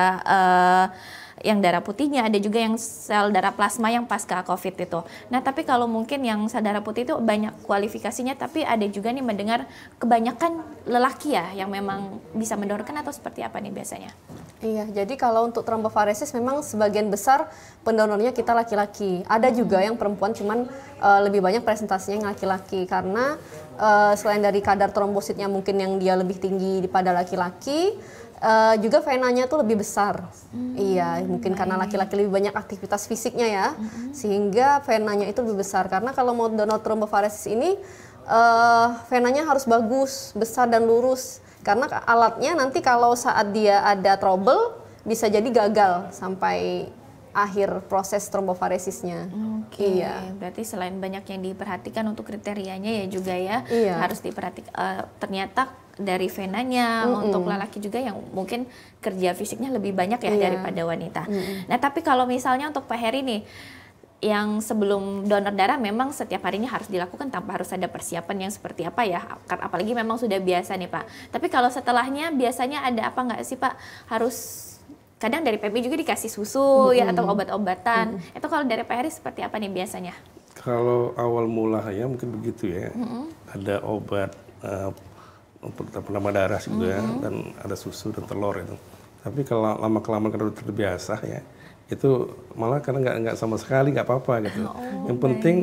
yang darah putihnya, ada juga yang sel darah plasma yang pasca COVID itu. Nah, tapi kalau mungkin yang sel darah putih itu banyak kualifikasinya, tapi ada juga nih mendengar kebanyakan lelaki ya yang memang bisa mendonorkan atau seperti apa nih biasanya? Iya, jadi kalau untuk trombofaresis memang sebagian besar pendonornya kita laki-laki. Ada juga yang perempuan, cuman lebih banyak presentasinya yang laki-laki karena selain dari kadar trombositnya mungkin yang dia lebih tinggi daripada laki-laki, juga venanya tuh lebih besar. Iya, mungkin karena laki-laki lebih banyak aktivitas fisiknya ya, sehingga venanya itu lebih besar. Karena kalau mau donor trombofaresis ini, venanya harus bagus, besar dan lurus. Karena alatnya nanti kalau saat dia ada trouble, bisa jadi gagal sampai akhir proses trombofaresisnya. Oke, berarti selain banyak yang diperhatikan untuk kriterianya ya juga ya, harus diperhatikan ternyata dari venanya untuk lelaki juga yang mungkin kerja fisiknya lebih banyak ya daripada wanita. Nah, tapi kalau misalnya untuk Pak Heri nih, yang sebelum donor darah memang setiap harinya harus dilakukan tanpa harus ada persiapan yang seperti apa ya, apalagi memang sudah biasa nih Pak. Tapi kalau setelahnya biasanya ada apa nggak sih Pak? Harus kadang dari PMI juga dikasih susu ya atau obat-obatan. Itu kalau dari Pak Heri seperti apa nih biasanya? Kalau awal mula ya mungkin begitu ya. Ada obat penambah darah juga ya, dan ada susu dan telur itu. Tapi kalau lama-kelamaan karena udah terbiasa ya, itu malah karena nggak sama sekali nggak apa-apa gitu. Yang penting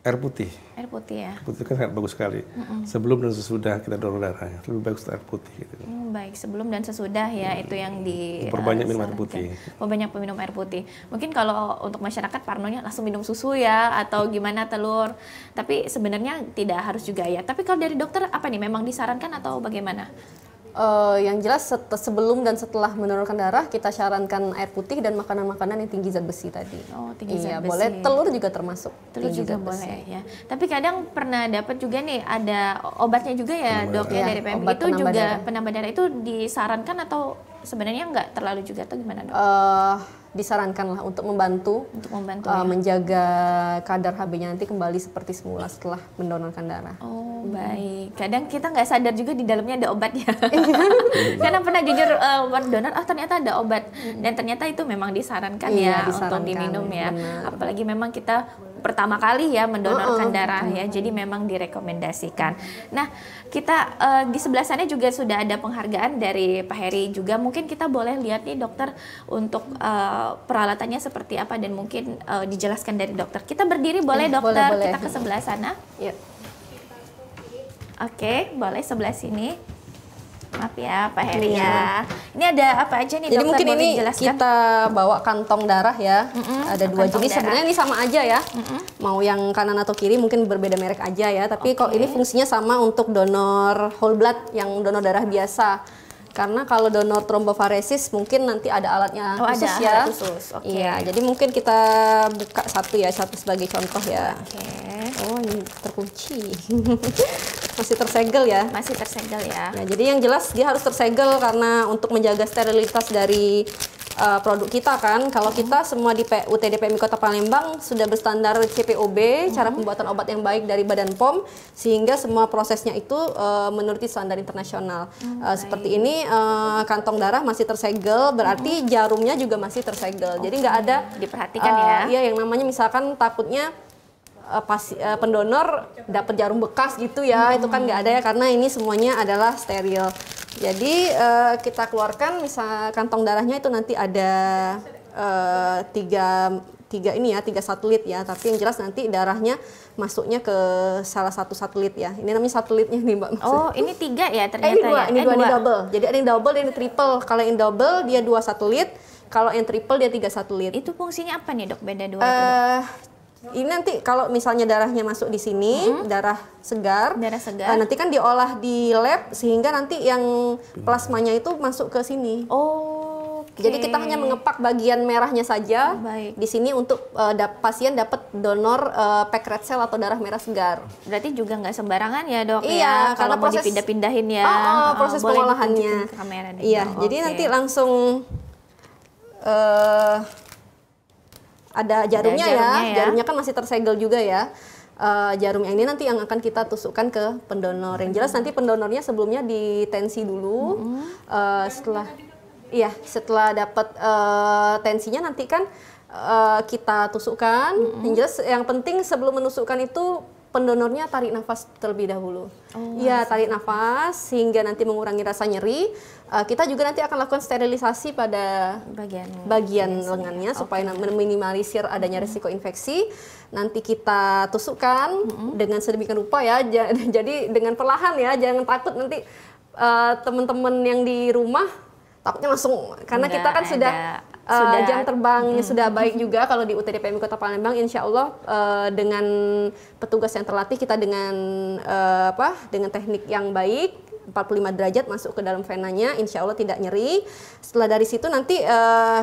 air putih. Air putih ya. Air putih kan sangat bagus sekali. Sebelum dan sesudah kita donor darahnya lebih bagus air putih gitu. Baik, sebelum dan sesudah ya itu yang perbanyak minum air putih. Banyak minum air putih. Mungkin kalau untuk masyarakat parnonya langsung minum susu ya atau gimana telur. Tapi sebenarnya tidak harus juga ya. Tapi kalau dari dokter apa nih, memang disarankan atau bagaimana? Yang jelas sebelum dan setelah mendonorkan darah kita sarankan air putih dan makanan-makanan yang tinggi zat besi tadi. Tinggi zat besi. Boleh telur juga termasuk. Telur juga boleh ya. Tapi kadang pernah dapat juga nih ada obatnya juga ya dok ya dari PMI itu juga penambah darah itu disarankan atau sebenarnya nggak terlalu juga atau gimana dok? Disarankan lah untuk membantu menjaga kadar HB-nya nanti kembali seperti semula setelah mendonorkan darah. Baik. Kadang kita nggak sadar juga di dalamnya ada obatnya. Karena pernah jujur donor, ternyata ada obat dan ternyata itu memang disarankan untuk diminum ya. Benar. Apalagi memang kita pertama kali ya mendonorkan darah ya, jadi memang direkomendasikan. Nah, kita di sebelah sana juga sudah ada penghargaan dari Pak Heri juga. Mungkin kita boleh lihat nih dokter untuk peralatannya seperti apa dan mungkin dijelaskan dari dokter. Kita berdiri boleh dokter, boleh. Kita ke sebelah sana. Oke, boleh sebelah sini. Maaf ya Pak Heri ya. Ini ada apa aja nih dokter? Jadi mungkin ini dijelaskan? kita bawa kantong darah ya. Ada dua jenis, sebenarnya ini sama aja ya. Mau yang kanan atau kiri mungkin berbeda merek aja ya. Tapi kok ini fungsinya sama untuk donor whole blood yang donor darah biasa. Karena kalau donor trombofaresis mungkin nanti ada alatnya khusus ya. Iya, jadi mungkin kita buka satu sebagai contoh ya. Oh, ini terkunci. Masih tersegel ya? Masih tersegel ya. Jadi yang jelas dia harus tersegel karena untuk menjaga sterilitas dari produk kita kan. Kalau kita semua di UTD PMI Kota Palembang sudah berstandar CPOB, cara pembuatan obat yang baik dari Badan POM, sehingga semua prosesnya itu menuruti standar internasional. Seperti ini kantong darah masih tersegel, berarti jarumnya juga masih tersegel. Jadi nggak ada diperhatikan ya. Iya, yang namanya misalkan takutnya pendonor dapat jarum bekas gitu ya, itu kan nggak ada ya, karena ini semuanya adalah steril. Jadi kita keluarkan misal kantong darahnya itu nanti ada tiga satelit ya, tapi yang jelas nanti darahnya masuknya ke salah satu satelit ya. Ini namanya satelitnya nih Mbak. Ini 3 ya ternyata ini dua double. Jadi ada yang double dan yang triple. Kalau yang double dia 2 satelit, kalau yang triple dia 3 satelit. Itu fungsinya apa nih dok, beda 2 ini nanti kalau misalnya darahnya masuk di sini, darah segar, nanti kan diolah di lab sehingga nanti yang plasmanya itu masuk ke sini. Jadi kita hanya mengepak bagian merahnya saja di sini untuk pasien dapat donor pack red cell atau darah merah segar. Berarti juga nggak sembarangan ya dok? Iya, kalau mau dipindah-pindahin ya. Proses pengolahannya. Kamera iya, jadi nanti langsung ada jarumnya ya. Jarumnya kan masih tersegel juga ya. Jarum yang ini nanti yang akan kita tusukkan ke pendonor. Yang jelas nanti pendonornya sebelumnya ditensi dulu. Setelah dapat tensinya nanti kan kita tusukkan. Yang jelas yang penting sebelum menusukkan itu pendonornya tarik nafas terlebih dahulu. Tarik nafas sehingga nanti mengurangi rasa nyeri. Kita juga nanti akan lakukan sterilisasi pada bagian lengannya supaya meminimalisir adanya risiko infeksi. Nanti kita tusukkan dengan sedemikian rupa ya. Jadi dengan perlahan ya, jangan takut nanti teman-teman yang di rumah takutnya langsung, karena kita kan sudah jam terbangnya sudah baik juga kalau di UTDPMI Kota Palembang. Insya Allah dengan petugas yang terlatih, kita dengan teknik yang baik 45 derajat masuk ke dalam venanya, insya Allah tidak nyeri. Setelah dari situ nanti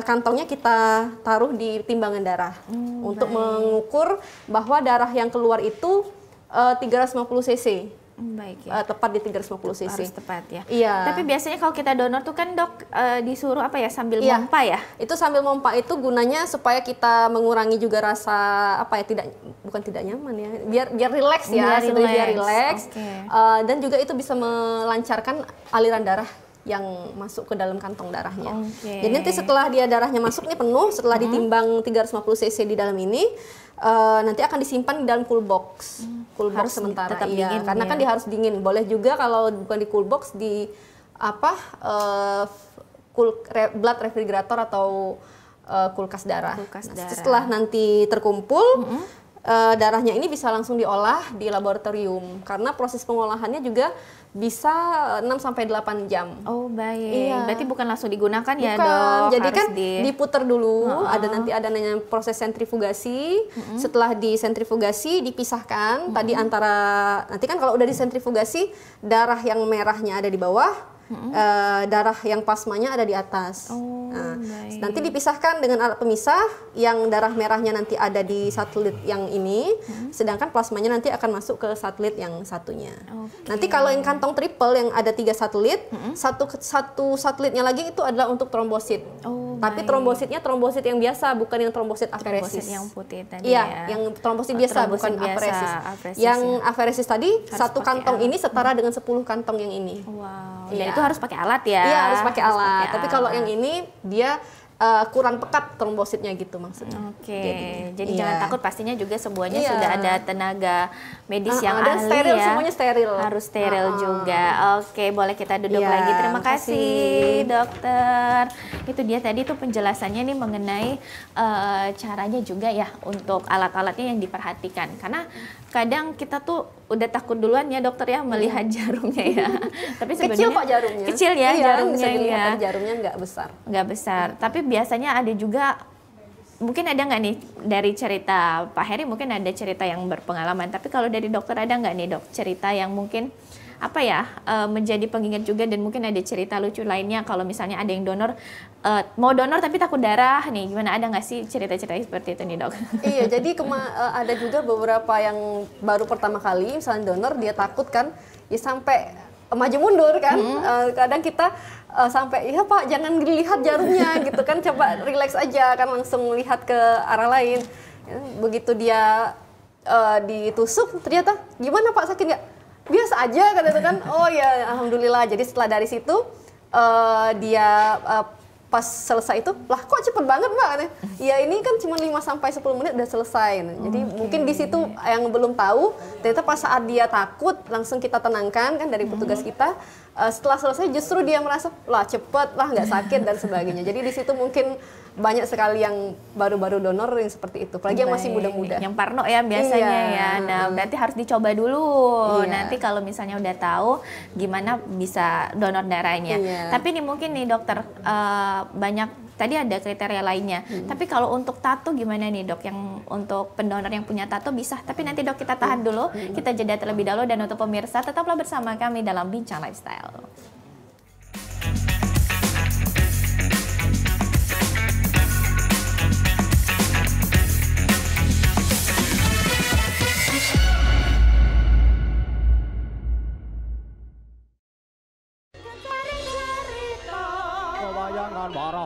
kantongnya kita taruh di timbangan darah untuk mengukur bahwa darah yang keluar itu 350 cc. Tepat di 350 cc. Harus tepat ya. Iya. Tapi biasanya kalau kita donor tuh kan dok disuruh apa ya, sambil mompa ya? Itu sambil mompa itu gunanya supaya kita mengurangi juga rasa bukan tidak nyaman ya. Biar rileks ya, biar rileks. Dan juga itu bisa melancarkan aliran darah yang masuk ke dalam kantong darahnya. Jadi nanti setelah darahnya masuk nih penuh, setelah ditimbang 350 cc di dalam ini, nanti akan disimpan di dalam cool box. Cool box sementara, tetap dingin, karena kan dia harus dingin. Boleh juga kalau bukan di cool box, di blood refrigerator atau kulkas darah. Setelah nanti terkumpul, darahnya ini bisa langsung diolah di laboratorium, karena proses pengolahannya juga bisa 6-8 jam. Oh baik, berarti bukan langsung digunakan ya dok? Jadi harus kan diputer dulu, nanti ada namanya proses sentrifugasi. Setelah disentrifugasi dipisahkan tadi nanti kan kalau udah disentrifugasi, darah yang merahnya ada di bawah, darah yang plasmanya ada di atas. Nanti dipisahkan dengan alat pemisah, yang darah merahnya nanti ada di satelit yang ini, sedangkan plasmanya nanti akan masuk ke satelit yang satunya. Nanti kalau yang kantong triple yang ada 3 satelit, satu satelitnya lagi itu adalah untuk trombosit. Tapi trombositnya trombosit yang biasa, bukan yang trombosit aferesis. Trombosit yang putih tadi ya. Yang trombosit biasa, bukan aferesis. Yang aferesis tadi satu kantong ini setara dengan 10 kantong yang ini. Dan itu harus pakai alat ya? Iya, harus pakai alat. Tapi kalau yang ini dia kurang pekat trombositnya gitu maksudnya. Jadi jangan takut, pastinya juga semuanya sudah ada tenaga medis yang ahli steril, ya. Semuanya steril. Harus steril juga. Boleh kita duduk lagi. Terima kasih dokter. Itu dia tadi tuh penjelasannya nih mengenai caranya juga ya untuk alat-alatnya yang diperhatikan. Karena kadang kita tuh udah takut duluan ya dokter ya melihat jarumnya ya. Tapi sebenarnya kecil kok jarumnya. Kecil ya jarumnya ya. Jarumnya nggak besar. Nggak besar. Tapi biasanya ada juga, mungkin ada nggak nih dari cerita Pak Heri, mungkin ada cerita yang berpengalaman. Tapi kalau dari dokter ada nggak nih dok cerita yang mungkin menjadi pengingat juga, dan mungkin ada cerita lucu lainnya kalau misalnya ada yang donor mau donor tapi takut darah nih, gimana, ada nggak sih cerita-cerita seperti itu nih dok? Iya, jadi ada juga beberapa yang baru pertama kali misalnya donor, dia takut kan ya sampai maju mundur kan. Kadang kita sampai ya Pak jangan dilihat jarumnya gitu kan, coba relax aja kan, langsung lihat ke arah lain. Begitu dia ditusuk ternyata gimana Pak, sakit nggak? Biasa aja kan itu kan. Oh ya alhamdulillah. Jadi setelah dari situ dia pas selesai itu, lah kok cepet banget Mbak katanya. Ya ini kan cuma 5-10 menit udah selesai. Jadi mungkin di situ yang belum tahu, ternyata pas saat dia takut langsung kita tenangkan kan dari petugas kita. Setelah selesai justru dia merasa lah cepet lah, nggak sakit dan sebagainya. Jadi di situ mungkin banyak sekali yang baru-baru donor yang seperti itu, apalagi yang masih muda-muda. Yang parno ya biasanya ya. Nah berarti harus dicoba dulu. Nanti kalau misalnya udah tahu gimana bisa donor darahnya. Tapi nih mungkin nih dokter banyak tadi ada kriteria lainnya. Tapi kalau untuk tato gimana nih dok? Yang untuk pendonor yang punya tato bisa. Tapi nanti dok kita tahan dulu, kita jeda terlebih dahulu, dan untuk pemirsa tetaplah bersama kami dalam Bincang Lifestyle.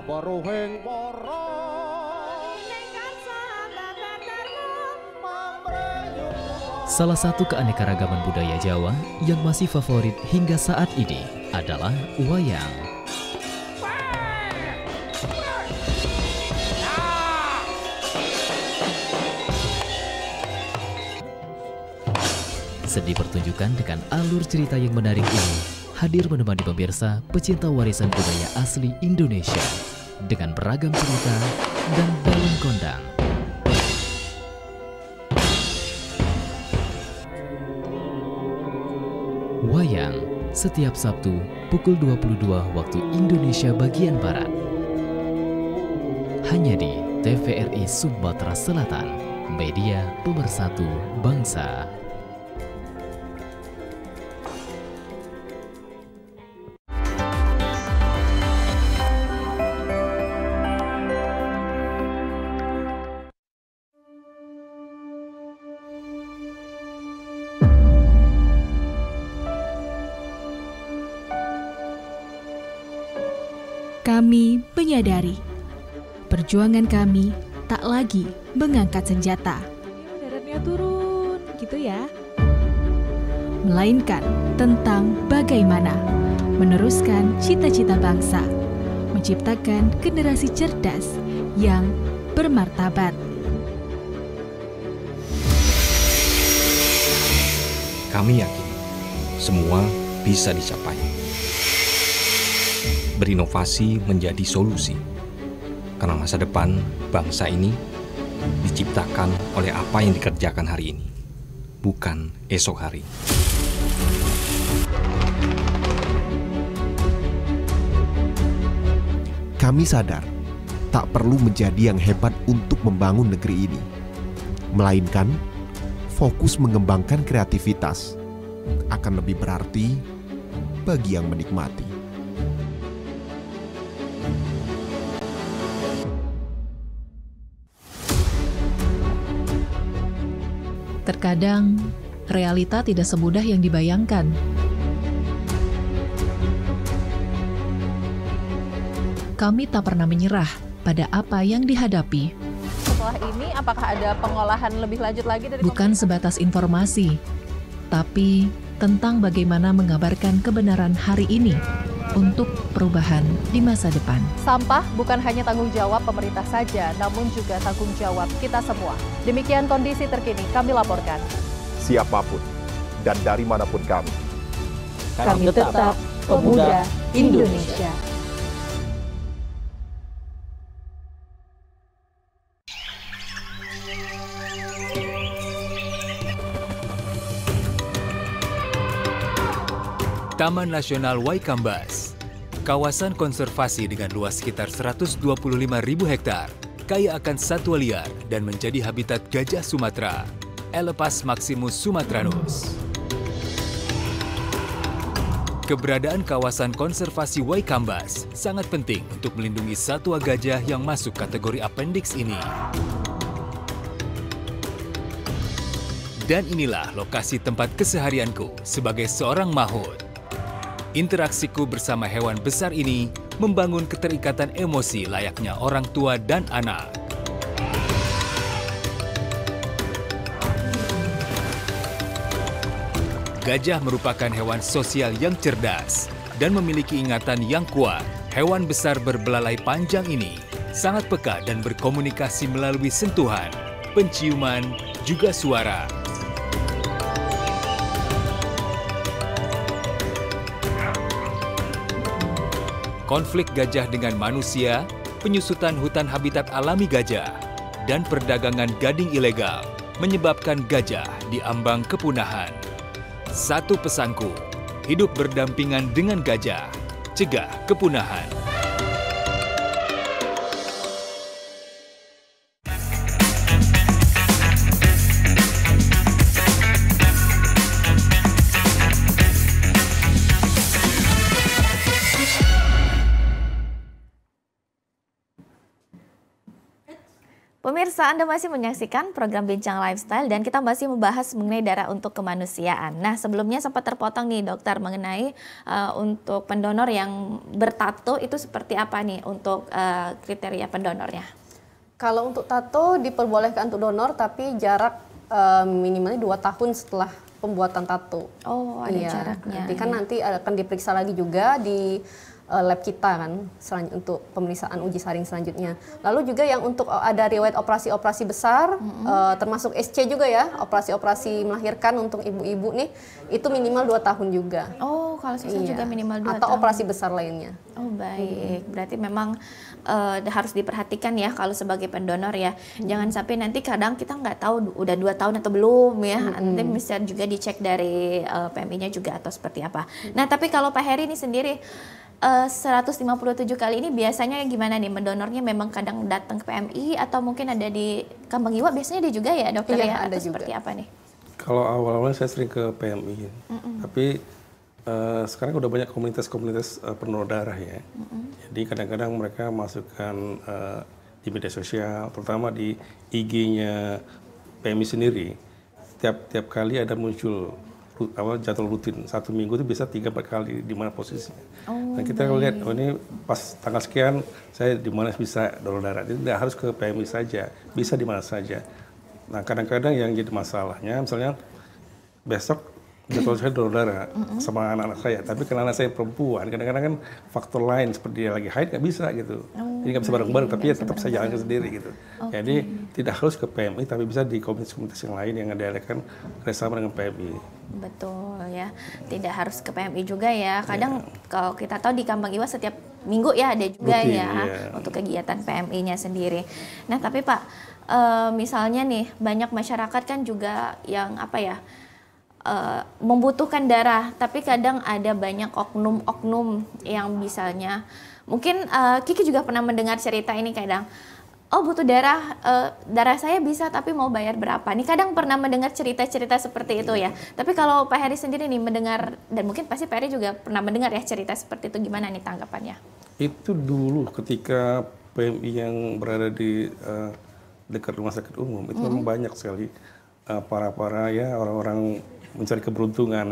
weruhing para Salah satu keanekaragaman budaya Jawa yang masih favorit hingga saat ini adalah wayang. Seni pertunjukan dengan alur cerita yang menarik ini hadir menemani pemirsa pecinta warisan budaya asli Indonesia dengan beragam cerita dan dalam kondang. Wayang setiap Sabtu pukul 22 waktu Indonesia bagian Barat. Hanya di TVRI Sumatera Selatan, media pemersatu bangsa. Kami menyadari perjuangan kami tak lagi mengangkat senjata. Daratnya turun, gitu ya. Melainkan tentang bagaimana meneruskan cita-cita bangsa, menciptakan generasi cerdas yang bermartabat. Kami yakin semua bisa dicapai. Berinovasi menjadi solusi, karena masa depan bangsa ini diciptakan oleh apa yang dikerjakan hari ini, bukan esok hari. Kami sadar tak perlu menjadi yang hebat untuk membangun negeri ini, melainkan fokus mengembangkan kreativitas akan lebih berarti bagi yang menikmati. Terkadang, realita tidak semudah yang dibayangkan. Kami tak pernah menyerah pada apa yang dihadapi. Setelah ini, apakah ada pengolahan lebih lanjut lagi dari Bukan sebatas informasi, tapi tentang bagaimana mengabarkan kebenaran hari ini untuk perubahan di masa depan. Sampah bukan hanya tanggung jawab pemerintah saja, namun juga tanggung jawab kita semua. Demikian kondisi terkini kami laporkan. Siapapun dan dari manapun kami tetap pemuda Indonesia. Taman Nasional Waikambas, kawasan konservasi dengan luas sekitar 125.000 hektar, kaya akan satwa liar dan menjadi habitat gajah Sumatera, Elepas maximus sumatranus. Keberadaan kawasan konservasi Waikambas sangat penting untuk melindungi satwa gajah yang masuk kategori appendix ini. Dan inilah lokasi tempat keseharianku sebagai seorang mahout. Interaksiku bersama hewan besar ini membangun keterikatan emosi layaknya orang tua dan anak. Gajah merupakan hewan sosial yang cerdas dan memiliki ingatan yang kuat. Hewan besar berbelalai panjang ini sangat peka dan berkomunikasi melalui sentuhan, penciuman, juga suara. Konflik gajah dengan manusia, penyusutan hutan habitat alami gajah, dan perdagangan gading ilegal menyebabkan gajah diambang kepunahan. Satu pesanku, hidup berdampingan dengan gajah, cegah kepunahan. Pemirsa, Anda masih menyaksikan program Bincang Lifestyle dan kita masih membahas mengenai darah untuk kemanusiaan. Nah, sebelumnya sempat terpotong nih dokter mengenai untuk pendonor yang bertato itu seperti apa nih untuk kriteria pendonornya? Kalau untuk tato diperbolehkan untuk donor tapi jarak minimalnya 2 tahun setelah pembuatan tato. Oh, ada jaraknya. Nanti akan diperiksa lagi juga di lab kita kan untuk pemeriksaan uji saring selanjutnya. Lalu juga yang untuk ada riwayat operasi-operasi besar, termasuk SC juga ya, operasi-operasi melahirkan untuk ibu-ibu nih, itu minimal 2 tahun juga. Oh, kalau sisa juga minimal 2 tahun. Atau operasi besar lainnya. Oh, baik. Berarti memang harus diperhatikan ya kalau sebagai pendonor ya. Jangan sampai nanti kadang kita nggak tahu udah 2 tahun atau belum ya. Nanti bisa juga dicek dari PMI-nya juga atau seperti apa. Nah, tapi kalau Pak Heri ini sendiri 157 kali ini biasanya gimana nih mendonornya, memang kadang datang ke PMI atau mungkin ada di Kambang Iwa biasanya dia juga ya dokter ya, ada juga. Seperti apa nih? Kalau awal-awal saya sering ke PMI, tapi sekarang udah banyak komunitas-komunitas pendonor darah ya. Jadi kadang-kadang mereka masukkan di media sosial, terutama di IG-nya PMI sendiri. Tiap kali ada muncul jadwal rutin 1 minggu itu bisa 3-4 kali di mana posisinya. Nah kita lihat ini pas tanggal sekian saya di mana bisa donor darah. Itu tidak harus ke PMI saja, bisa di mana saja. Nah kadang-kadang yang jadi masalahnya misalnya besok jadwal saya donor darah sama anak-anak saya, tapi karena anak saya perempuan kadang-kadang kan faktor lain seperti dia lagi haid nggak bisa gitu. Jadi nggak bisa bareng-bareng, tapi ya tetap saya jalankan sendiri gitu. Jadi tidak harus ke PMI, tapi bisa di komunitas-komunitas yang lain yang diadakan kerjasama dengan PMI. Betul ya, tidak harus ke PMI juga ya. Kadang kalau kita tahu di Kambang Iwa setiap minggu ya ada juga untuk kegiatan PMI-nya sendiri. Nah tapi Pak, misalnya nih banyak masyarakat kan juga yang membutuhkan darah, tapi kadang ada banyak oknum-oknum yang misalnya mungkin Kiki juga pernah mendengar cerita ini kadang, oh butuh darah, darah saya bisa tapi mau bayar berapa? Nih kadang pernah mendengar cerita-cerita seperti itu ya. Tapi kalau Pak Heri sendiri nih mendengar, dan mungkin pasti Pak Heri juga pernah mendengar ya cerita seperti itu, gimana nih tanggapannya? Itu dulu ketika PMI yang berada di dekat rumah sakit umum itu memang banyak sekali para ya orang-orang mencari keberuntungan,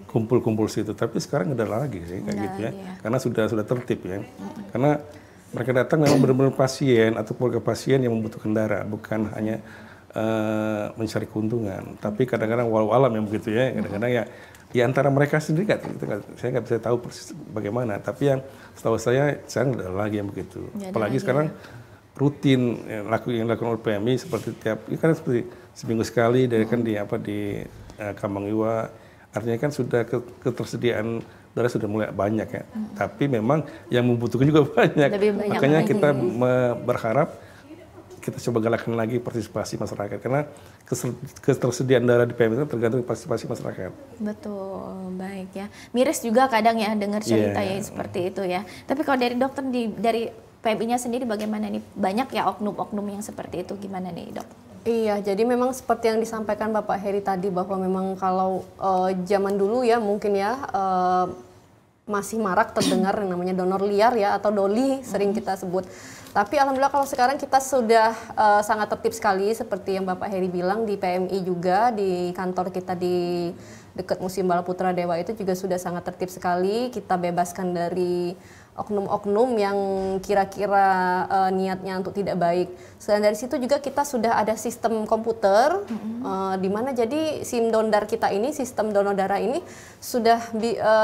kumpul-kumpul situ. Tapi sekarang nggak ada lagi sih kayak gitu ya, karena sudah tertib ya. Karena mereka datang memang benar-benar pasien atau keluarga pasien yang membutuhkan darah, bukan hanya mencari keuntungan. Tapi kadang-kadang walau alam yang begitu ya, kadang-kadang ya di antara mereka sendiri saya nggak bisa tahu persis bagaimana. Tapi yang setahu saya sekarang nggak ada lagi yang begitu. Apalagi sekarang rutin yang dilakukan oleh PMI seperti kan seperti seminggu sekali dari kan di Kambang Iwa, artinya kan sudah ketersediaan darah sudah mulai banyak ya. Tapi memang yang membutuhkan juga banyak. Makanya kita berharap kita coba galakkan lagi partisipasi masyarakat, karena ketersediaan darah di PMI itu tergantung partisipasi masyarakat. Betul, baik ya. Miris juga kadang ya dengar cerita ya seperti itu ya. Tapi kalau dari dokter dari PMI-nya sendiri bagaimana nih? Banyak ya oknum-oknum yang seperti itu, gimana nih dok? Iya, jadi memang seperti yang disampaikan Bapak Heri tadi, bahwa memang kalau zaman dulu ya mungkin ya masih marak terdengar yang namanya donor liar ya, atau doli sering kita sebut. Tapi alhamdulillah kalau sekarang kita sudah sangat tertib sekali seperti yang Bapak Heri bilang, di PMI juga, di kantor kita di dekat Museum Balaputra Dewa itu juga sudah sangat tertib sekali. Kita bebaskan dari oknum-oknum yang kira-kira niatnya untuk tidak baik. Selain dari situ juga kita sudah ada sistem komputer di mana jadi SIM donor kita ini, sistem donor darah ini sudah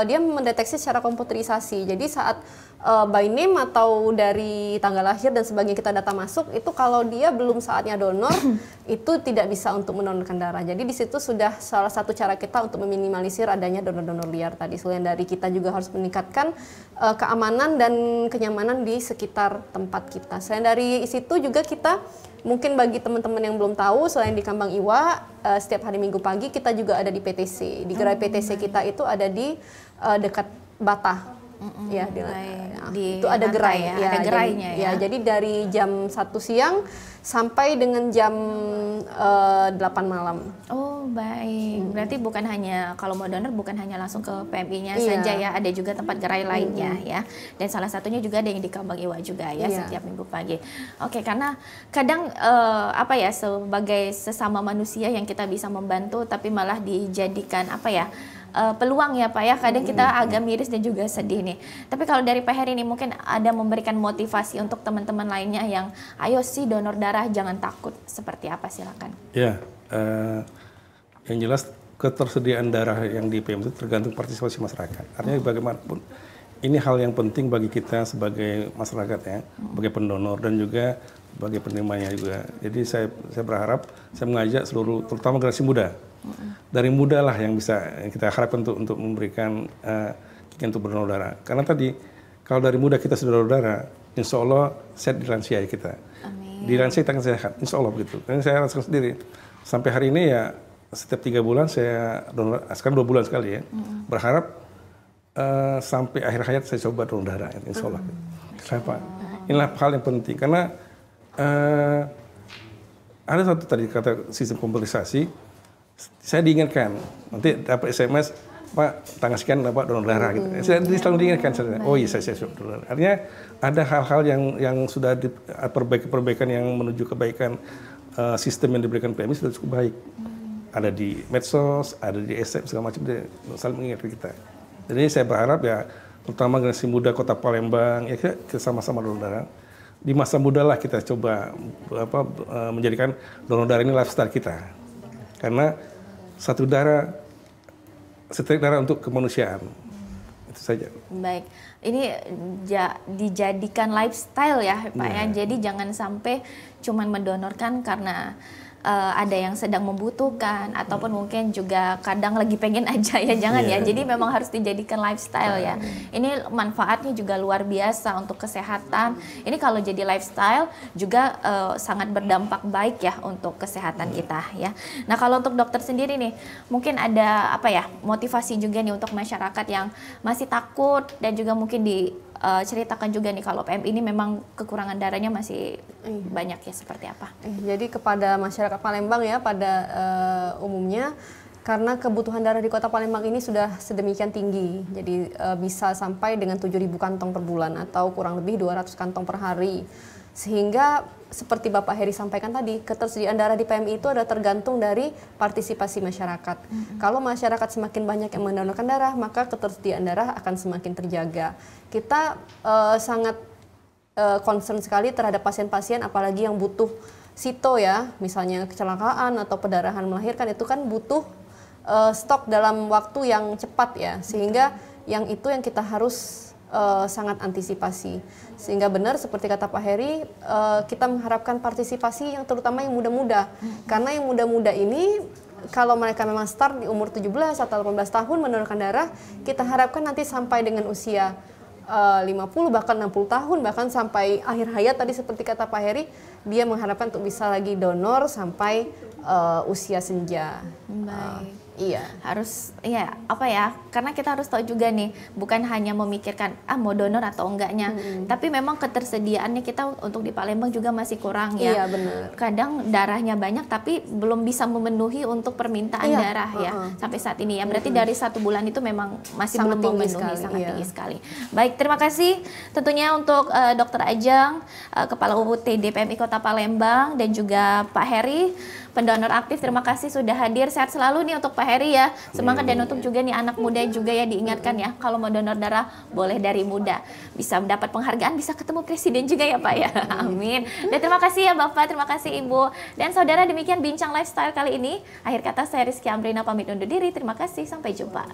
dia mendeteksi secara komputerisasi. Jadi saat by name atau dari tanggal lahir dan sebagainya kita data masuk, itu kalau dia belum saatnya donor itu tidak bisa untuk mendonorkan darah. Jadi di situ sudah salah satu cara kita untuk meminimalisir adanya donor-donor liar tadi. Selain dari kita juga harus meningkatkan keamanan dan kenyamanan di sekitar tempat kita. Selain dari situ juga kita, mungkin bagi teman-teman yang belum tahu, selain di Kambang Iwa, setiap hari Minggu pagi kita juga ada di PTC. Di gerai PTC kita itu ada di dekat Bata. Itu ada gerai ya, ada gerainya ya. Jadi dari jam 1 siang sampai dengan jam 8 malam. Oh baik, berarti bukan hanya kalau mau donor bukan hanya langsung ke PMI-nya Iya. saja ya, ada juga tempat gerai lainnya ya. Dan salah satunya juga ada yang di Kambang Iwa juga ya, Iya. setiap minggu pagi. Oke, karena kadang apa ya, sebagai sesama manusia yang kita bisa membantu tapi malah dijadikan apa ya, peluang ya Pak ya, kadang kita agak miris dan juga sedih nih. Tapi kalau dari Pak Heri ini mungkin ada memberikan motivasi untuk teman-teman lainnya yang ayo sih donor darah, jangan takut, seperti apa, silakan. Ya, yang jelas ketersediaan darah yang di PM itu tergantung partisipasi masyarakat. Artinya bagaimanapun ini hal yang penting bagi kita sebagai masyarakat ya, sebagai pendonor dan juga sebagai penerimanya juga. Jadi saya berharap, saya mengajak seluruh, terutama generasi muda. Dari muda lah yang bisa kita harapkan untuk memberikan untuk berdonor darah. Karena tadi kalau dari muda kita sudah donor darah, insya Allah sehat di lansia kita. Amin. Di lansia kita akan sehat, insya Allah begitu. Karena saya rasakan sendiri sampai hari ini ya setiap 3 bulan saya donor, sekarang 2 bulan sekali ya. Berharap sampai akhir hayat saya coba donor darah, insya Allah. Kenapa? Inilah hal yang penting karena ada satu tadi kata sistem kompensasi. Saya diingatkan, nanti dapat SMS, Pak, tanggal sekian dapat donor darah gitu. Saya selalu diingatkan, oh iya saya siap donor darah. Artinya ada hal-hal yang sudah perbaikan yang menuju kebaikan sistem yang diberikan PMI sudah cukup baik. Ada di medsos, ada di SM, segala macam, dia selalu mengingatkan kita. Jadi saya berharap ya, terutama generasi muda Kota Palembang, ya kita sama-sama donor darah. Di masa muda lah kita coba menjadikan donor darah ini lifestyle kita. Karena satu darah, setiap darah untuk kemanusiaan. Itu saja. Baik, ini dijadikan lifestyle ya Pak ya. Jadi jangan sampai cuman mendonorkan karena ada yang sedang membutuhkan ataupun mungkin juga kadang lagi pengen aja ya, jangan ya. Jadi memang harus dijadikan lifestyle ya. Ini manfaatnya juga luar biasa untuk kesehatan. Ini kalau jadi lifestyle juga sangat berdampak baik ya untuk kesehatan kita ya. Nah kalau untuk dokter sendiri nih, mungkin ada apa ya, motivasi juga nih untuk masyarakat yang masih takut dan juga mungkin ceritakan juga nih kalau PM ini memang kekurangan darahnya masih banyak ya, seperti apa? Jadi kepada masyarakat Palembang ya pada umumnya, karena kebutuhan darah di Kota Palembang ini sudah sedemikian tinggi, jadi bisa sampai dengan 7.000 kantong per bulan atau kurang lebih 200 kantong per hari. Sehingga seperti Bapak Heri sampaikan tadi, ketersediaan darah di PMI itu ada tergantung dari partisipasi masyarakat. Kalau masyarakat semakin banyak yang mendonorkan darah, maka ketersediaan darah akan semakin terjaga. Kita sangat concern sekali terhadap pasien-pasien, apalagi yang butuh sito ya, misalnya kecelakaan atau pendarahan melahirkan, itu kan butuh stok dalam waktu yang cepat ya, sehingga yang itu yang kita harus sangat antisipasi. Sehingga benar seperti kata Pak Heri, kita mengharapkan partisipasi yang terutama yang muda-muda. Karena yang muda-muda ini kalau mereka memang start di umur 17 atau 18 tahun mendonorkan darah, kita harapkan nanti sampai dengan usia 50 bahkan 60 tahun, bahkan sampai akhir hayat tadi seperti kata Pak Heri, dia mengharapkan untuk bisa lagi donor sampai usia senja. Baik. Iya, harus ya apa ya, karena kita harus tahu juga nih, bukan hanya memikirkan mau donor atau enggaknya, tapi memang ketersediaannya kita untuk di Palembang juga masih kurang ya. Iya, benar. Kadang darahnya banyak tapi belum bisa memenuhi untuk permintaan darah ya sampai saat ini ya. Berarti dari 1 bulan itu memang masih sangat belum tinggi memenuhi, sekali, sangat tinggi sekali. Baik, terima kasih tentunya untuk Dr. Ajeng, Kepala UUT DPMI Kota Palembang, dan juga Pak Heri, pendonor aktif. Terima kasih sudah hadir. Sehat selalu nih untuk Pak Heri ya. Semangat, dan untuk juga nih anak muda juga ya, diingatkan ya, kalau mau donor darah boleh dari muda. Bisa mendapat penghargaan, bisa ketemu presiden juga ya Pak ya. Amin. Dan terima kasih ya Bapak, terima kasih Ibu. Dan saudara, demikian bincang lifestyle kali ini. Akhir kata saya Rizky Amrina pamit undur diri. Terima kasih, sampai jumpa.